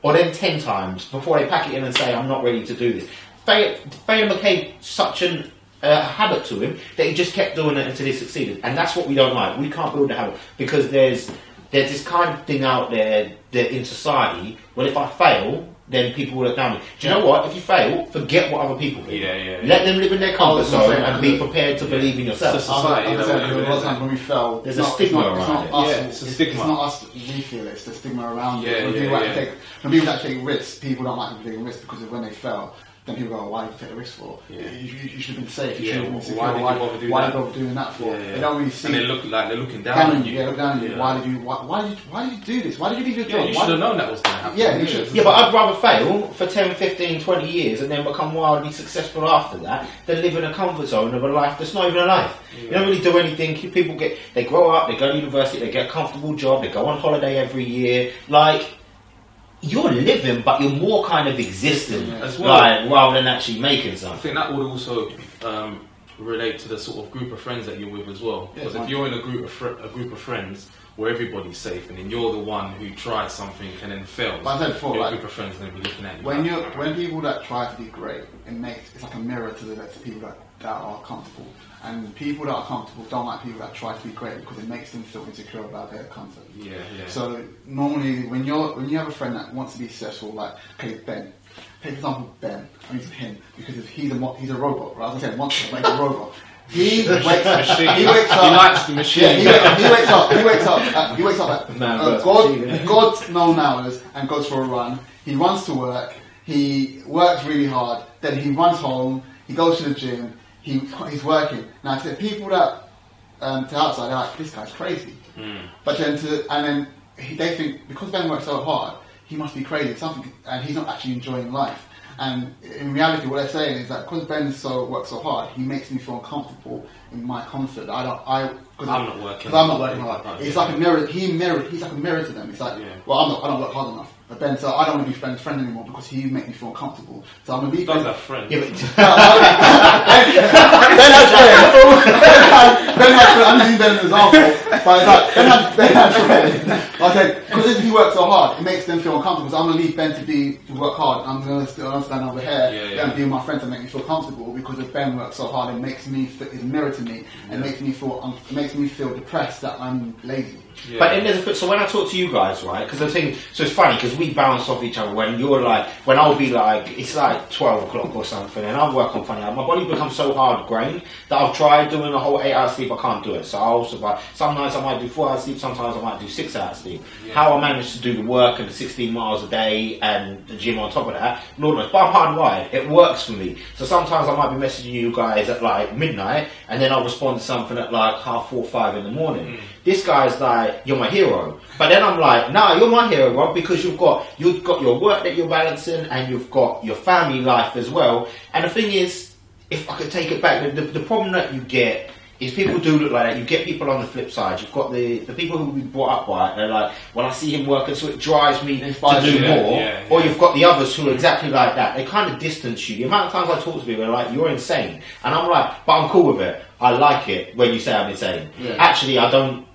Or then 10 times before they pack it in and say, I'm not ready to do this? Failure became such an a habit to him that he just kept doing it until he succeeded. And that's what we don't like. We can't build a habit because there's this kind of thing out there that in society, well, if I fail, then people will look down on me. Do you know what? If you fail, forget what other people think. Let them live in their comfort zone and be prepared to believe in yourself. A lot of times when we fail, there's a stigma around it. It's a stigma. It's not us, we feel it, it's the stigma around it. When people that take risks, people don't like people taking risks because when they fail, then people go, why did you take a risk for? You should have been safe. You should have been secure. Why did you bother doing that for? They don't really see. And they look like they're looking down on you. Look down on you. Why did you do this? Why did you leave your job? You should have known that was going to happen. Yeah, you should. Yeah, but I'd rather fail for 10, 15, 20 years and then become wildly successful after that than live in a comfort zone of a life that's not even a life. You don't really do anything. People they grow up, they go to university, they get a comfortable job, they go on holiday every year. Like, you're living, but you're more kind of existing as well, rather than actually making something. I think that would also relate to the sort of group of friends that you're with as well. Because if you're in a group of friends where everybody's safe, and then you're the one who tried something and then failed, but I said before, a group of friends are going to be looking at you. When people that try to be great, it's like a mirror to people that are comfortable. And people that are comfortable don't like people that try to be great because it makes them feel insecure about their comfort. So normally, when you have a friend that wants to be successful, like Ben. Take for example Ben. I'm using him because he's a robot, right? As I said, once he's a robot. He wakes up. He likes the machine. Yeah, he wakes up at God's known hours and goes for a run. He runs to work. He works really hard. Then he runs home. He goes to the gym. He's working. Now, to people that to outside, they're like, this guy's crazy. But then they think because Ben works so hard, he must be crazy. And he's not actually enjoying life. And in reality, what they're saying is that because Ben works so hard, he makes me feel uncomfortable in my comfort. I'm not working hard. It's like a mirror. He's like a mirror to them. It's like, well, I don't work hard enough. But Ben, so I don't want to be Ben's friend anymore because he makes me feel uncomfortable. So I'm gonna leave. Those are friends. Yeah, Ben has friends. Ben has friends. I'm using Ben as an example, but it's like Ben has friends. Okay, because he works so hard, it makes them feel uncomfortable. So I'm gonna leave Ben to work hard. I'm gonna stand over here and be with my friends and make me feel comfortable because if Ben works so hard, it makes me it's a mirror to me and makes me feel depressed that I'm lazy. Yeah. But then so when I talk to you guys, right? Because the thing, so it's funny because we bounce off each other. When I'll be like, it's like 12 o'clock or something, and I'll work on funny. My body becomes so hard grained that I've tried doing a whole 8 hours sleep. I can't do it. So I'll survive. Some nights I might do 4 hours sleep. Sometimes I might do 6 hours sleep. Yeah. How I manage to do the work and the 16 miles a day and the gym on top of that, Lord knows. But I'm hardwired. It works for me. So sometimes I might be messaging you guys at like midnight, and then I'll respond to something at like 4:30, 5 in the morning. This guy's like, you're my hero. But then I'm like, nah, you're my hero, Rob, because you've got your work that you're balancing and you've got your family life as well. And the thing is, if I could take it back, the problem that you get is people do look like that. You get people on the flip side. You've got the people who we brought up by it. They're like, when I see him working, so it drives me to do more. Or you've got the others who are exactly like that. They kind of distance you. The amount of times I talk to people, they're like, you're insane. And I'm like, but I'm cool with it. I like it when you say I'm insane. Yeah. Actually, I don't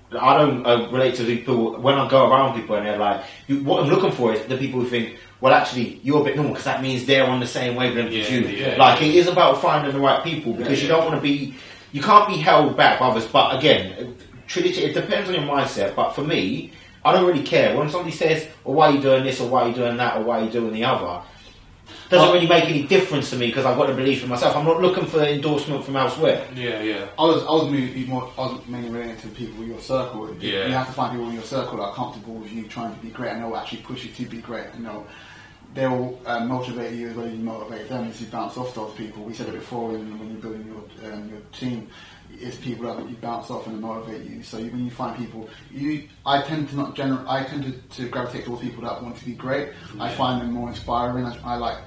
relate to people when I go around people and they're like, what I'm looking for is the people who think, well, actually, you're a bit normal because that means they're on the same wavelength as you. It is about finding the right people because you don't want to be, you can't be held back by others. But again, it depends on your mindset. But for me, I don't really care when somebody says, well, why are you doing this or why are you doing that or why are you doing the other. Doesn't really make any difference to me because I've got a belief in myself. I'm not looking for endorsement from elsewhere. I was mainly relating to people in your circle. You have to find people in your circle that are comfortable with you trying to be great and they'll actually push you to be great. And they'll motivate you as well as you motivate them as you bounce off those people. We said it before when you're building your team. It's people that you bounce off and motivate you. So when you find people, I tend to gravitate towards people that want to be great. I find them more inspiring. I like.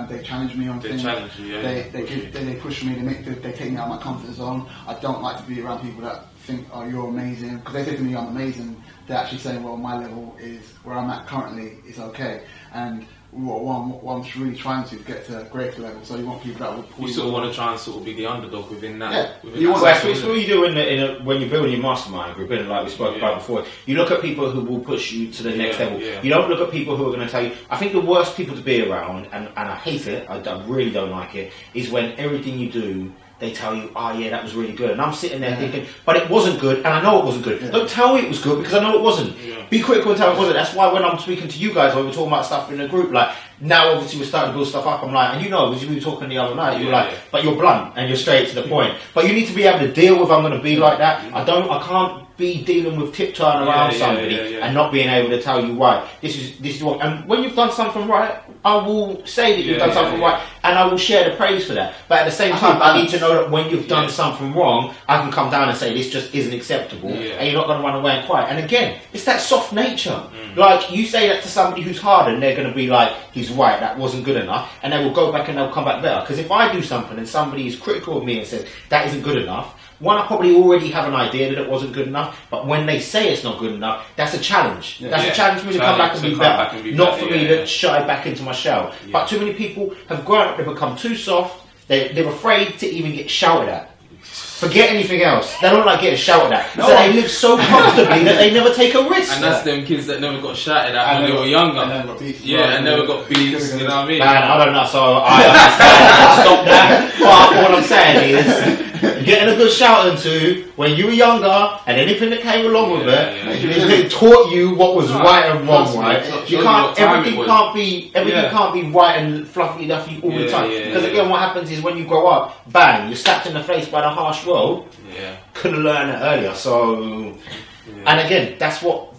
They challenge me on things. They push me. They take me out of my comfort zone. I don't like to be around people that think, "Oh, you're amazing," because they say to me, "I'm amazing." They're actually saying, "Well, my level is where I'm at currently is okay." And what I'm really trying to get to a greater level. So you want people that will pull you. Sort of want to try and sort of be the underdog within that. Yeah. That's what you do when you're building your mastermind group, like we spoke about before. You look at people who will push you to the next level. You don't look at people who are going to tell you. I think the worst people to be around, and I hate it, I really don't like it, is when everything you do, they tell you, oh yeah, that was really good. And I'm sitting there thinking, but it wasn't good, and I know it wasn't good. Yeah. Don't tell me it was good, because I know it wasn't. Yeah. Be critical and tell me it wasn't. That's why when I'm speaking to you guys, when we're talking about stuff in the group, like, now obviously we're starting to build stuff up, I'm like, and you know, because we were talking the other night, you were like, but you're blunt, and you're straight to the point. But you need to be able to deal with, I'm going to be like that. I can't be dealing with tiptoeing around somebody and not being able to tell you why. This is what, and when you've done something right, I will say that you've done something right, and I will share the praise for that. But at the same time, I need to know that when you've done something wrong, I can come down and say this just isn't acceptable, and you're not going to run away and quiet. And again, it's that soft nature. Like, you say that to somebody who's hard, and they're going to be like, he's right, that wasn't good enough, and they will go back and they'll come back better. Because if I do something and somebody is critical of me and says that isn't good enough, one, I probably already have an idea that it wasn't good enough, but when they say it's not good enough, that's a challenge. That's a challenge for me to come back and be better, not for me to shy back into my shell. But too many people have grown up, they've become too soft, they're afraid to even get shouted at. Forget anything else. They don't like getting shouted at. So they live so comfortably that they never take a risk. And that's them kids that never got shouted at when they were younger. And never got beats. And never got beats, you know what I mean? Man, I don't know, so I stop that. But what I'm saying is, getting a good shouting to when you were younger, and anything that came along with it taught you what was right and wrong, right? Everything can't be right and fluffy duffy all the time. Because again, what happens is when you grow up, bang, you're slapped in the face by the harsh world. Could have learned it earlier. So, and again, that's what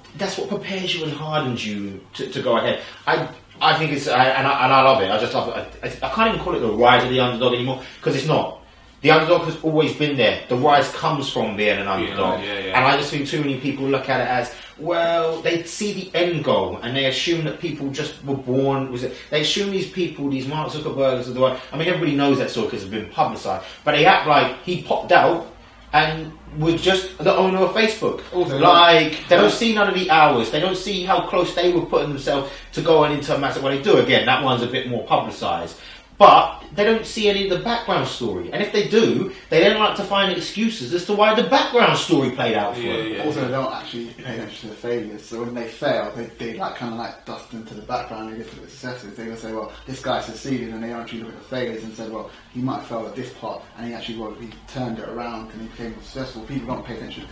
prepares you and hardens you to go ahead. I think it's and I love it. I just love it. I can't even call it the rise of the underdog anymore, because it's not. The underdog has always been there. The rise comes from being an underdog. And I just think too many people look at it as, well, they see the end goal and they assume that people just were born. They assume these people, these Mark Zuckerbergs of the world. I mean, everybody knows that story because it's been publicised. But they act like he popped out and was just the owner of Facebook. Like, they don't see none of the hours. They don't see how close they were putting themselves to going into a massive. Well, they do again. That one's a bit more publicised. But they don't see any of the background story. And if they do, they then like to find excuses as to why the background story played out for them. Also, they don't actually pay attention to the failures. So when they fail, they like kind of like dust into the background and get to the successes. They will say, well, this guy succeeded, and they actually look at the failures and said, well, he might have failed at this part, and he actually he turned it around and he became successful. People don't pay attention.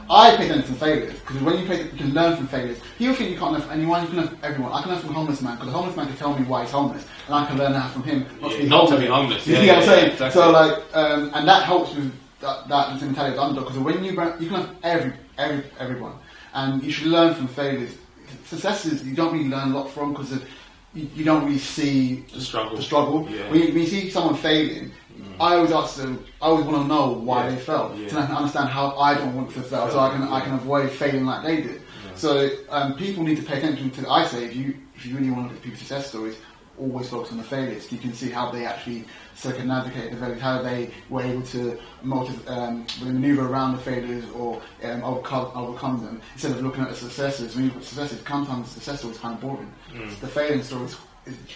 I pay attention to failures, because when you can learn from failures. You think you can't learn from anyone, you can learn from everyone. I can learn from a homeless man, because the homeless man can tell me why he's homeless, and I can learn that from him not to be homeless. You know what I'm saying? Exactly. So like, and that helps with that mentality of the underdog, because when you can learn from everyone, and you should learn from failures. Successes you don't really learn a lot from, because you don't really see the struggle. Yeah. When you see someone failing, I always ask them. I always want to know why they failed, so I can understand how I don't want to fail, so I can avoid failing like they did. So people need to pay attention to. I say if you really want to look at people's success stories, always focus on the failures. You can see how they actually circumnavigate the failures, how they were able to maneuver around the failures or overcome them, instead of looking at the successes. When you look at successes, sometimes the success story is kind of boring. The failing stories.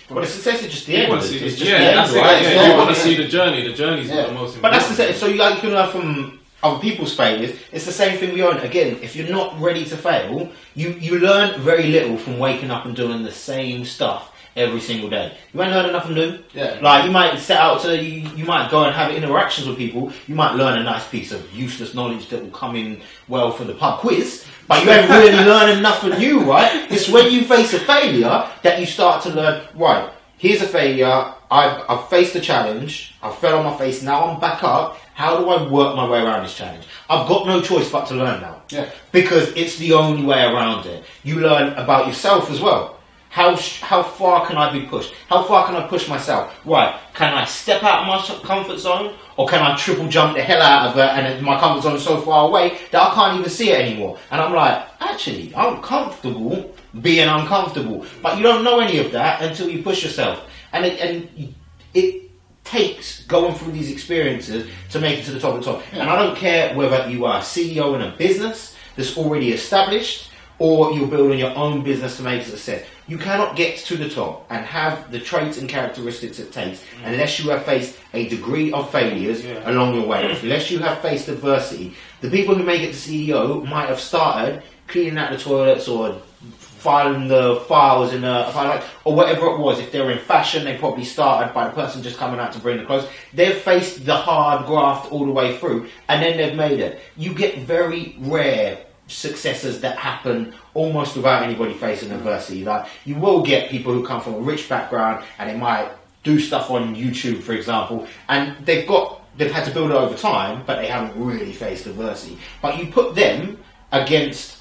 But the success is just the end. It's just the end, right? You want to see the journey. The journey is what the most important. But that's the same. So you can learn from other people's failures. It's the same thing we own. Again, if you're not ready to fail, you learn very little from waking up and doing the same stuff every single day. You ain't learning nothing new. Like, you might set out to, you might go and have interactions with people. You might learn a nice piece of useless knowledge that will come in well for the pub quiz. But you ain't really learning nothing new, right? It's when you face a failure that you start to learn, right, here's a failure, I've faced the challenge, I fell on my face, now I'm back up, how do I work my way around this challenge? I've got no choice but to learn now. Because it's the only way around it. You learn about yourself as well. How far can I be pushed? How far can I push myself? Right, can I step out of my comfort zone? Or can I triple jump the hell out of it and my comfort zone is so far away that I can't even see it anymore? And I'm like, actually, I'm comfortable being uncomfortable. But you don't know any of that until you push yourself. And it takes going through these experiences to make it to the top of the top. And I don't care whether you are a CEO in a business that's already established, or you're building your own business to make it a success. You cannot get to the top and have the traits and characteristics it takes unless you have faced a degree of failures along your way. Unless you have faced adversity. The people who make it to CEO might have started cleaning out the toilets or filing the files in a file, like, or whatever it was. If they're in fashion, they probably started by the person just coming out to bring the clothes. They've faced the hard graft all the way through, and then they've made it. You get very rare successes that happen almost without anybody facing adversity. Like, you will get people who come from a rich background and they might do stuff on YouTube, for example, and they've had to build it over time, but they haven't really faced adversity. But you put them against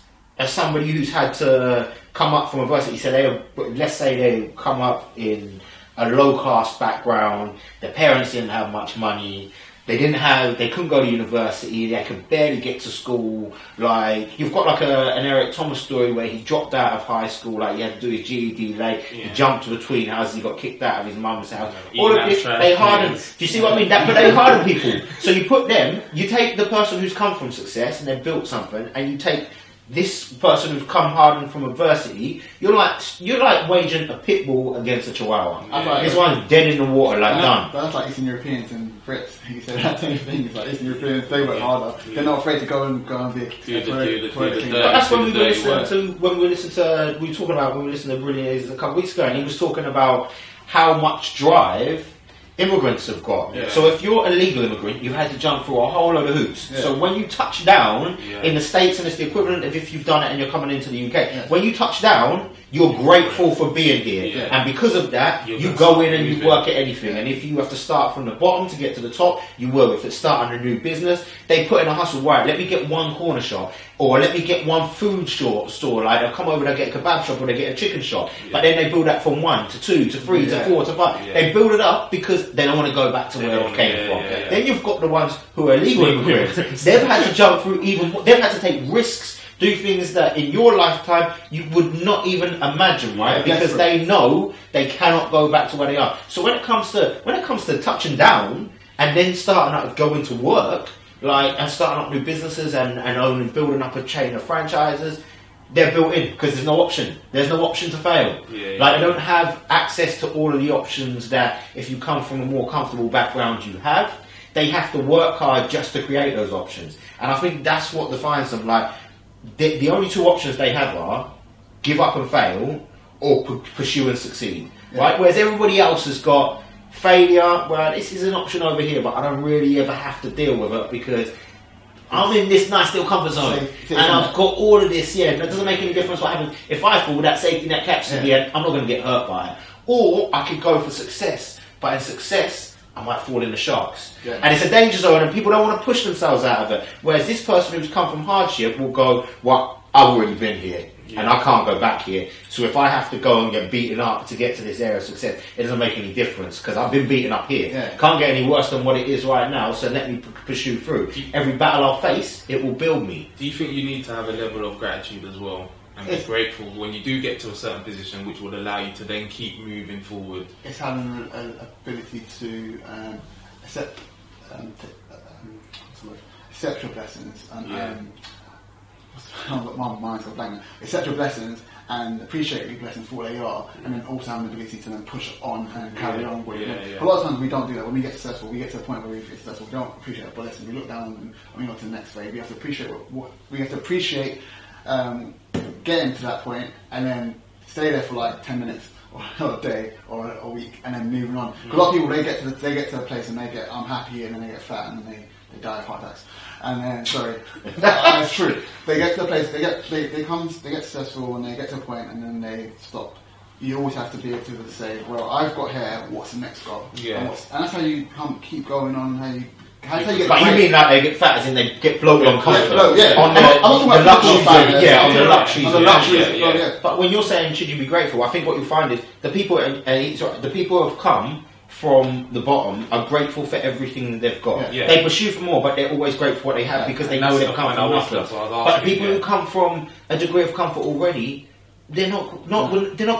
somebody who's had to come up from adversity. So let's say they come up in a low class background, their parents didn't have much money, they couldn't go to university, they could barely get to school. Like, you've got like an Eric Thomas story where he dropped out of high school, like he had to do his GED late, he jumped between houses, he got kicked out of his mum's house. All of this, they harden. Do you see what I mean? But they harden people. So you put them, you take the person who's come from success and they've built something, and you take this person who's come hardened from adversity, you're like waging a pit bull against a chihuahua. This one's dead in the water, like done. But that's like Eastern Europeans and Brits. You said that same thing. It's like Eastern Europeans, they work harder. They're not afraid to go and be a But that's when we were talking about to Brilliant Ages a couple of weeks ago, and he was talking about how much drive immigrants have got. So if you're a legal immigrant, you've had to jump through a whole load of hoops. So when you touch down in the States, and it's the equivalent of if you've done it and you're coming into the UK, when you touch down, you're grateful for being here. And because of that, you go in and you work at anything. And if you have to start from the bottom to get to the top, you will. If it's starting a new business, they put in a hustle, right, let me get one corner shop, or let me get one food store. Like, they'll come over and they'll get a kebab shop, or they get a chicken shop. But then they build that from 1 to 2 to 3 to 4 to 5. They build it up because they don't want to go back to where they came from. Then you've got the ones who are illegal immigrants. They've had to jump through they've had to take risks, do things that in your lifetime you would not even imagine, right? Because they know they cannot go back to where they are. So when it comes to touching down and then starting out going to work, like, and starting up new businesses and building up a chain of franchises, they're built in because there's no option. There's no option to fail. Like, they don't have access to all of the options that if you come from a more comfortable background you have. They have to work hard just to create those options. And I think that's what defines them. Like, the only two options they have are give up and fail, or pursue and succeed. Right? Whereas everybody else has got failure. Well, this is an option over here, but I don't really ever have to deal with it because I'm in this nice little comfort zone, and I've got all of this. It doesn't make any difference what happens. If I fall, that safety net catches me, and I'm not going to get hurt by it. Or I could go for success, but in success, I might fall in the sharks. And it's a danger zone, and people don't want to push themselves out of it. Whereas this person who's come from hardship will go, well, I've already been here, and I can't go back here. So if I have to go and get beaten up to get to this area of success, it doesn't make any difference, because I've been beaten up here. Can't get any worse than what it is right now, so let me pursue through. Every battle I'll face, it will build me. Do you think you need to have a level of gratitude as well? And be grateful when you do get to a certain position, which will allow you to then keep moving forward. It's having an ability to accept your blessings and my mind's got blank. Accept your blessings and appreciate your blessings for what they are, and then also have an ability to then push on and carry on. A lot of times we don't do that. When we get successful, we get to the point where we get successful. We don't appreciate our blessings. We look down and we go to the next phase. We have to appreciate getting to that point and then stay there for like 10 minutes or a day or a week and then moving on. A lot of people, they get to a place and they get unhappy and then they get fat and then they die of heart attacks. And then, that's true. They get to the place, they get successful and they get to a point and then they stop. You always have to be able to say, well, I've got here, what's the next goal? And that's how you keep going on, how you get. But you mean like they get fat as in they get bloated on comfort? On the luxuries. But when you're saying should you be grateful, I think what you find is the people who have come from the bottom are grateful for everything they've got. They pursue for more, but they're always grateful for what they have because they know they've come from nothing. But the people who come from a degree of comfort already, they're not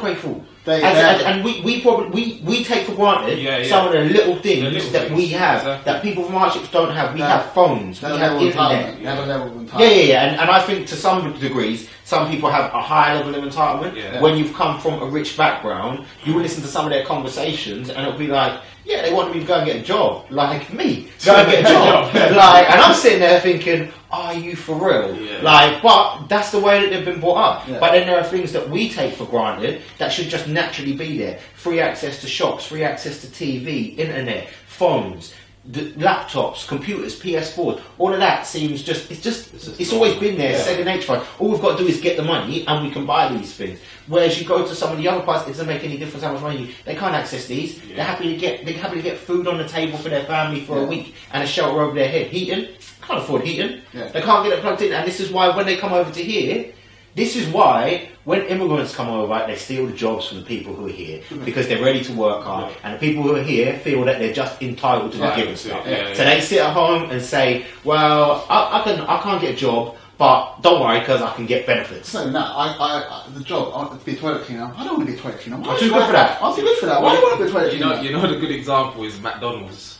grateful. And we take for granted some of the little things that we have that people from hardships don't have. We have phones, we have internet. And I think to some degrees, some people have a higher level of entitlement. When you've come from a rich background, you will listen to some of their conversations and it'll be like, Yeah, they want me to go and get a job, like me. Go and get a job. Like, and I'm sitting there thinking, are you for real? Yeah. Like, but that's the way that they've been brought up. Yeah. But then there are things that we take for granted that should just naturally be there. Free access to shops, free access to TV, internet, phones, laptops, computers, PS4s, all of that seems it's always been there, second nature. All we've got to do is get the money and we can buy these things. Whereas you go to some of the other parts, it doesn't make any difference how much money they can't access these. Yeah. They're happy to get food on the table for their family for a week and a shelter over their head. Heating, can't afford heating. Yeah. They can't get it plugged in, and this is why when they come over to here, this is why when immigrants come over, they steal the jobs from the people who are here because they're ready to work hard, and the people who are here feel that they're just entitled to be given stuff. So they sit at home and say, "Well, I can't get a job, but don't worry because I can get benefits." So the job, I want to be a toilet cleaner. I don't want to be a toilet cleaner. I'm too good for that. I'm too good for that. Why do you want to be a toilet cleaner? You know the good example is McDonald's.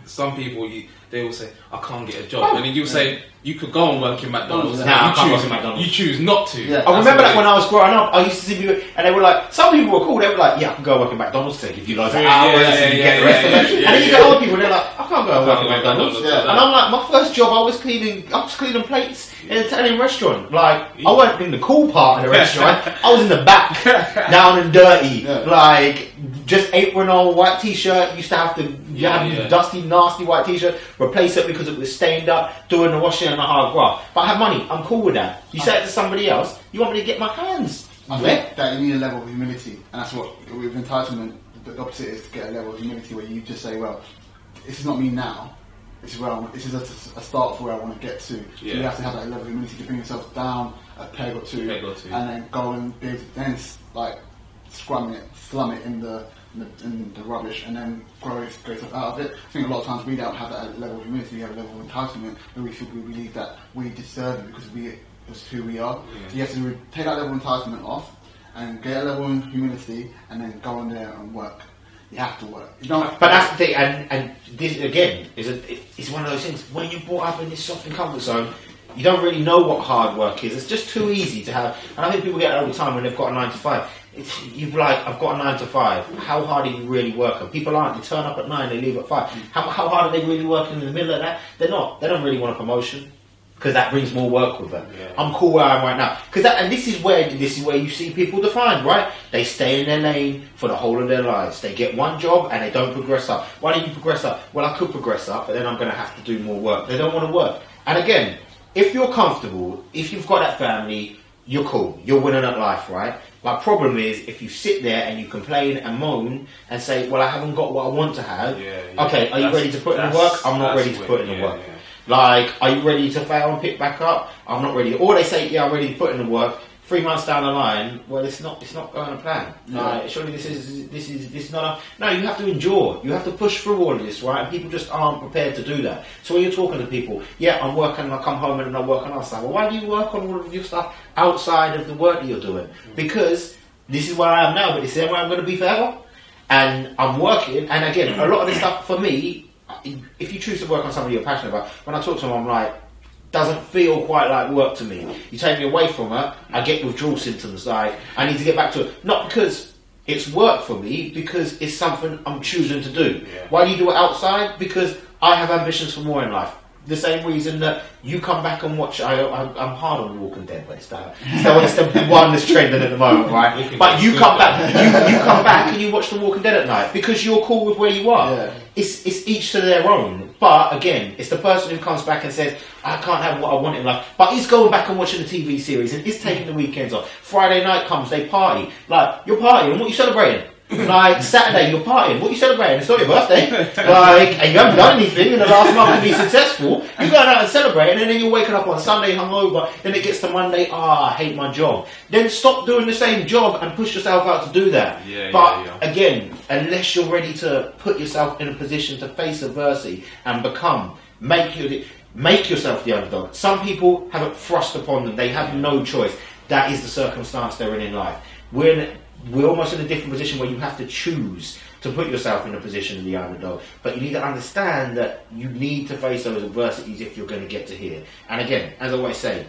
Some people, they will say, I can't get a job. And then you say, you could go and work in McDonald's. Nah, I can't work in McDonald's. You choose not to. Yeah. I remember that when I was growing up, I used to see people, and they were like, some people were cool, they were like, yeah, I can go work in McDonald's to give you loads of hours and you get the rest of it. And then you get other people, and they're like, I can't go and work in McDonald's. And I'm like, my first job, I was cleaning plates in an Italian restaurant. Like, I wasn't in the cool part of the restaurant, I was in the back, down and dirty. Like, just apron on, white t-shirt, used to have to dusty, nasty white t-shirt, replace it because it was stained up, doing the washing and the hard graft. But I have money, I'm cool with that. You say it to somebody else, you want me to get my hands. I think that you need a level of humility, and that's what with entitlement, the opposite is to get a level of humility where you just say, well, this is not me now, this is a start for where I want to get to. So you have to have that level of humility to bring yourself down a peg or two. And then go and be able to then like slum it in the rubbish and then grow yourself out of it. I think a lot of times we don't have that level of humility, we have a level of entitlement where we believe that we deserve it because it's who we are. So you have to take that level of entitlement off and get a level of humility and then go in there and work. You have to work. But that's the thing, and this again it's one of those things. When you're brought up in this soft and comfort zone, you don't really know what hard work is. It's just too easy to have. And I think people get that all the time when they've got a 9 to 5. I've got a 9 to 5. How hard are you really working? People aren't. They turn up at 9, they leave at 5. How hard are they really working in the middle of that? They're not. They don't really want a promotion because that brings more work with them. Yeah. I'm cool where I am right now. And this is where you see people defined, right? They stay in their lane for the whole of their lives. They get one job and they don't progress up. Why don't you progress up? Well, I could progress up, but then I'm going to have to do more work. They don't want to work. And again, if you're comfortable, if you've got that family, you're cool. You're winning at life, right? My problem is if you sit there and you complain and moan and say, well, I haven't got what I want to have. Okay, are you ready to put in the work? I'm not ready to put in the work. Like, are you ready to fail and pick back up? I'm not ready. Or they say, yeah, I'm ready to put in the work. 3 months down the line, well, it's not going to plan. Surely this is not a... No, you have to endure. You have to push through all of this, right? And people just aren't prepared to do that. So when you're talking to people, yeah, I'm working and I come home and I work on other stuff. Well, why do you work on all of your stuff outside of the work that you're doing? Because this is where I am now, but this is where I'm going to be forever. And I'm working, and again, a lot of this stuff for me, if you choose to work on something you're passionate about, when I talk to them, I'm like, doesn't feel quite like work to me. You take me away from it, I get withdrawal symptoms. Like, I need to get back to it. Not because it's work for me, because it's something I'm choosing to do. Why do you do it outside? Because I have ambitions for more in life. The same reason that you come back and watch. I'm hard on The Walking Dead, but it's the one that's trending at the moment, right? But you come back, you come back and you watch The Walking Dead at night because you're cool with where you are. Yeah. It's each to their own. But again, it's the person who comes back and says, I can't have what I want in life, but he's going back and watching the TV series and he's taking the weekends off. Friday night comes, they party. Like, you're partying, what are you celebrating? Like, Saturday you're partying, what are you celebrating? It's not your birthday. Like, and you haven't done anything in the last month to be successful. You're going out and celebrating, and then you're waking up on Sunday hungover, then it gets to Monday, I hate my job. Then stop doing the same job and push yourself out to do that. Again, unless you're ready to put yourself in a position to face adversity and make yourself the underdog. Some people have it thrust upon them. They have no choice. That is the circumstance they're in life. We're almost in a different position where you have to choose to put yourself in a position of the underdog. But you need to understand that you need to face those adversities if you're going to get to here. And again, as I always say,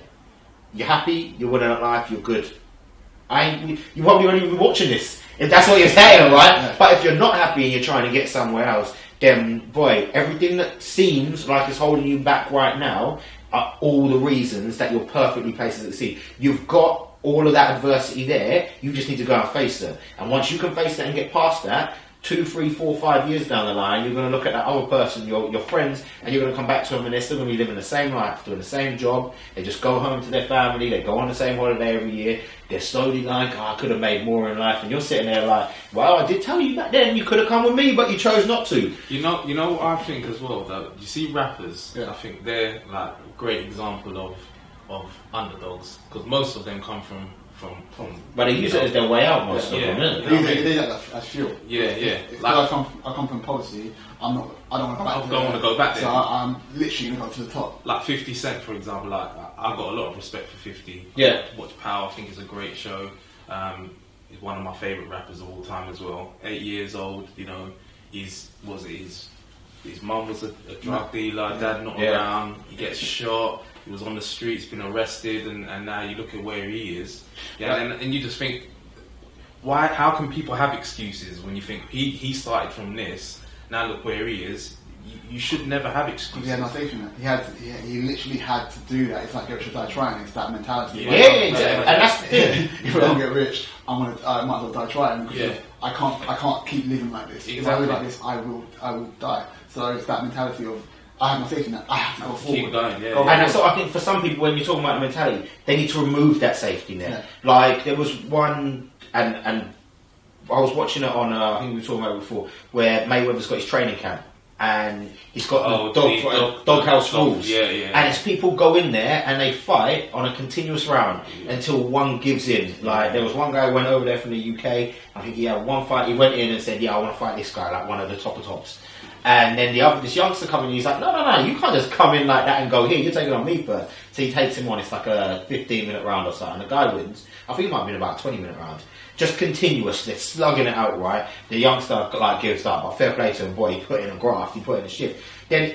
you're happy, you're winning at life, you're good. You probably won't even be watching this if that's what you're saying, right? Yeah. But if you're not happy and you're trying to get somewhere else, then boy, everything that seems like it's holding you back right now are all the reasons that you're perfectly placed to succeed. You've got all of that adversity there. You just need to go and face it. And once you can face that and get past that, 2, 3, 4, 5 years down the line, you're going to look at that other person, your friends, and you're going to come back to them and they're still going to be living the same life, doing the same job. They just go home to their family, they go on the same holiday every year. They're slowly like, oh, I could have made more in life. And you're sitting there like, well, I did tell you back then you could have come with me, but you chose not to. You know what I think as well, though? You see rappers, I think they're like a great example of underdogs, because most of them come from but they use it as their way out, most of them, isn't it? They use that as fuel. If I come from poverty, I don't want to go back. I don't want to go back there. So I'm literally going to go to the top. Like 50 Cent, for example. Like I've got a lot of respect for 50. Yeah. Watch Power. I think it's a great show. He's one of my favourite rappers of all time as well. 8 years old. You know, his mum was a drug dealer. Dad not around. He gets shot. He was on the streets, been arrested, and now you look at where he is. And you just think, why? How can people have excuses when you think he started from this? Now look where he is. You should never have excuses. Yeah, no, he literally had to do that. It's like get rich or die trying. It's that mentality. Yeah, exactly. And that's the thing. If I don't get rich, I might as well die trying. Because I can't keep living like this. Exactly. If I live like this, I will die. So it's that mentality of, I have my safety net, I have to go forward. Keep going, And so I think for some people, when you're talking about the mentality, they need to remove that safety net. Yeah. Like there was one, and I was watching it on, I think we were talking about it before, where Mayweather's got his training camp. And he's got doghouse rules. And it's people go in there and they fight on a continuous round until one gives in. Like there was one guy who went over there from the UK. I think he had one fight. He went in and said, "Yeah, I want to fight this guy, like one of the top of tops." And then this youngster coming in, he's like, no, you can't just come in like that and go, here, you're taking on me first. So he takes him on, it's like a 15-minute round or so, and the guy wins. I think it might have been about a 20-minute round. Just continuous, they're slugging it out, right? The youngster gives up, but fair play to him, boy, he put in a graft, he put in a shift. Then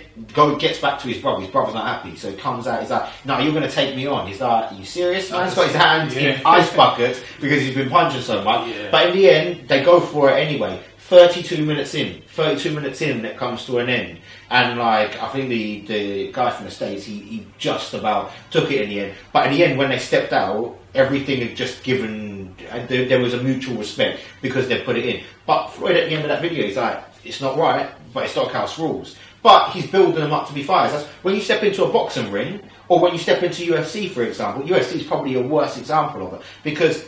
gets back to his brother's not happy, so he comes out, he's like, no, you're going to take me on. He's like, are you serious? Man's got his hands in ice buckets because he's been punching so much. But in the end, they go for it anyway. 32 minutes in, it comes to an end. And I think the guy from the States, he just about took it in the end. But in the end, when they stepped out, everything had just given, there was a mutual respect because they put it in. But Floyd at the end of that video, he's like, it's not right, but it's Stockhouse rules. But he's building them up to be fighters. That's when you step into a boxing ring, or when you step into UFC, for example. UFC is probably a worse example of it, because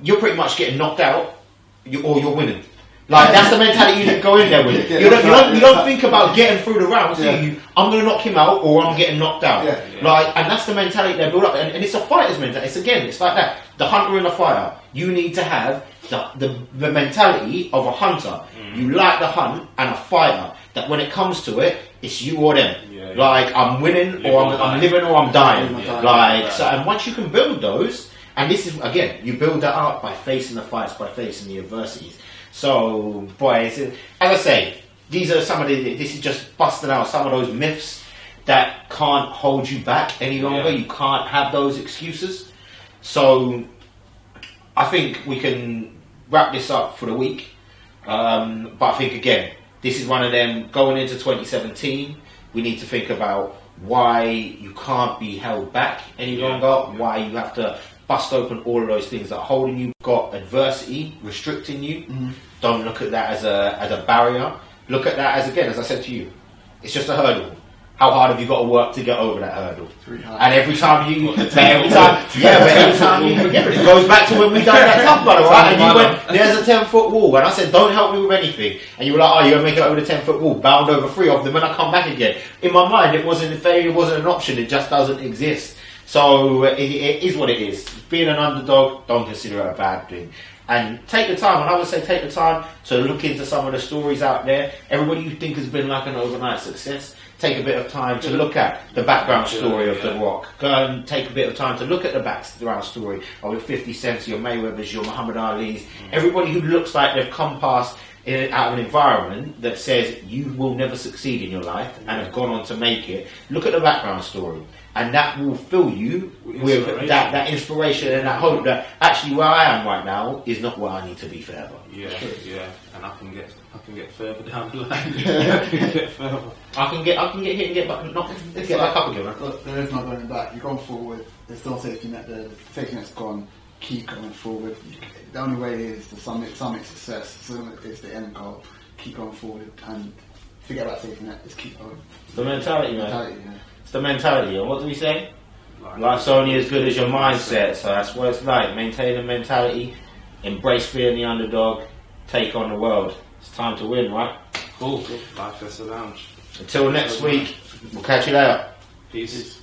you're pretty much getting knocked out, or you're winning. Like that's the mentality you go in there with. You don't think about getting through the rounds, do you? I'm going to knock him out, or I'm getting knocked out. Like, and that's the mentality they build up, and it's a fighter's mentality. It's like that. The hunter and the fighter. You need to have the mentality of a hunter. You like the hunt, and a fighter. That when it comes to it, it's you or them. Like I'm winning, or I'm living, or I'm dying. So, and once you can build those, and this is again, you build that up by facing the fights, by facing the adversities. So, boy, as I say, this is just busting out some of those myths that can't hold you back any longer. You can't have those excuses. So, I think we can wrap this up for the week. But I think, again, this is one of them going into 2017. We need to think about why you can't be held back any longer, why you have to bust open all of those things that are holding you. Got adversity restricting you. Don't look at that as a barrier. Look at that as, again, as I said to you, it's just a hurdle. How hard have you got to work to get over that hurdle? And every time you, it goes back to when we done that tough battle, right? And you went, there's a 10-foot wall, and I said, don't help me with anything. And you were like, oh, you're gonna make it over the 10-foot wall, bound over 3 of them, and I come back again. In my mind, failure wasn't an option. It just doesn't exist. So it is what it is. Being an underdog, don't consider it a bad thing. And take the time, and I would say take the time to look into some of the stories out there. Everybody you think has been like an overnight success, take a bit of time to look at the background story of The Rock. Go and take a bit of time to look at the background story of your 50 Cents, your Mayweathers, your Muhammad Ali's. Everybody who looks like they've come past out of an environment that says you will never succeed in your life and have gone on to make it, look at the background story. And that will fill you with that inspiration and that hope that actually where I am right now is not where I need to be forever. Yeah, and I can get further down the line. I can get further. I can get hit and get back, get back up again. Look, there is no going back. You've gone forward. There's no safety net. The safety net's gone. Keep going forward. The only way is to summit success. So it's the end goal. Keep going forward and forget about safety net. Just keep going. It's the mentality, man. Yeah. It's the mentality. And what do we say? Life's only as good as your mindset. So that's what it's like. Maintain the mentality. Embrace being the underdog. Take on the world. It's time to win, right? Cool. Lifessa Lounge. Until next week, we'll catch you later. Peace.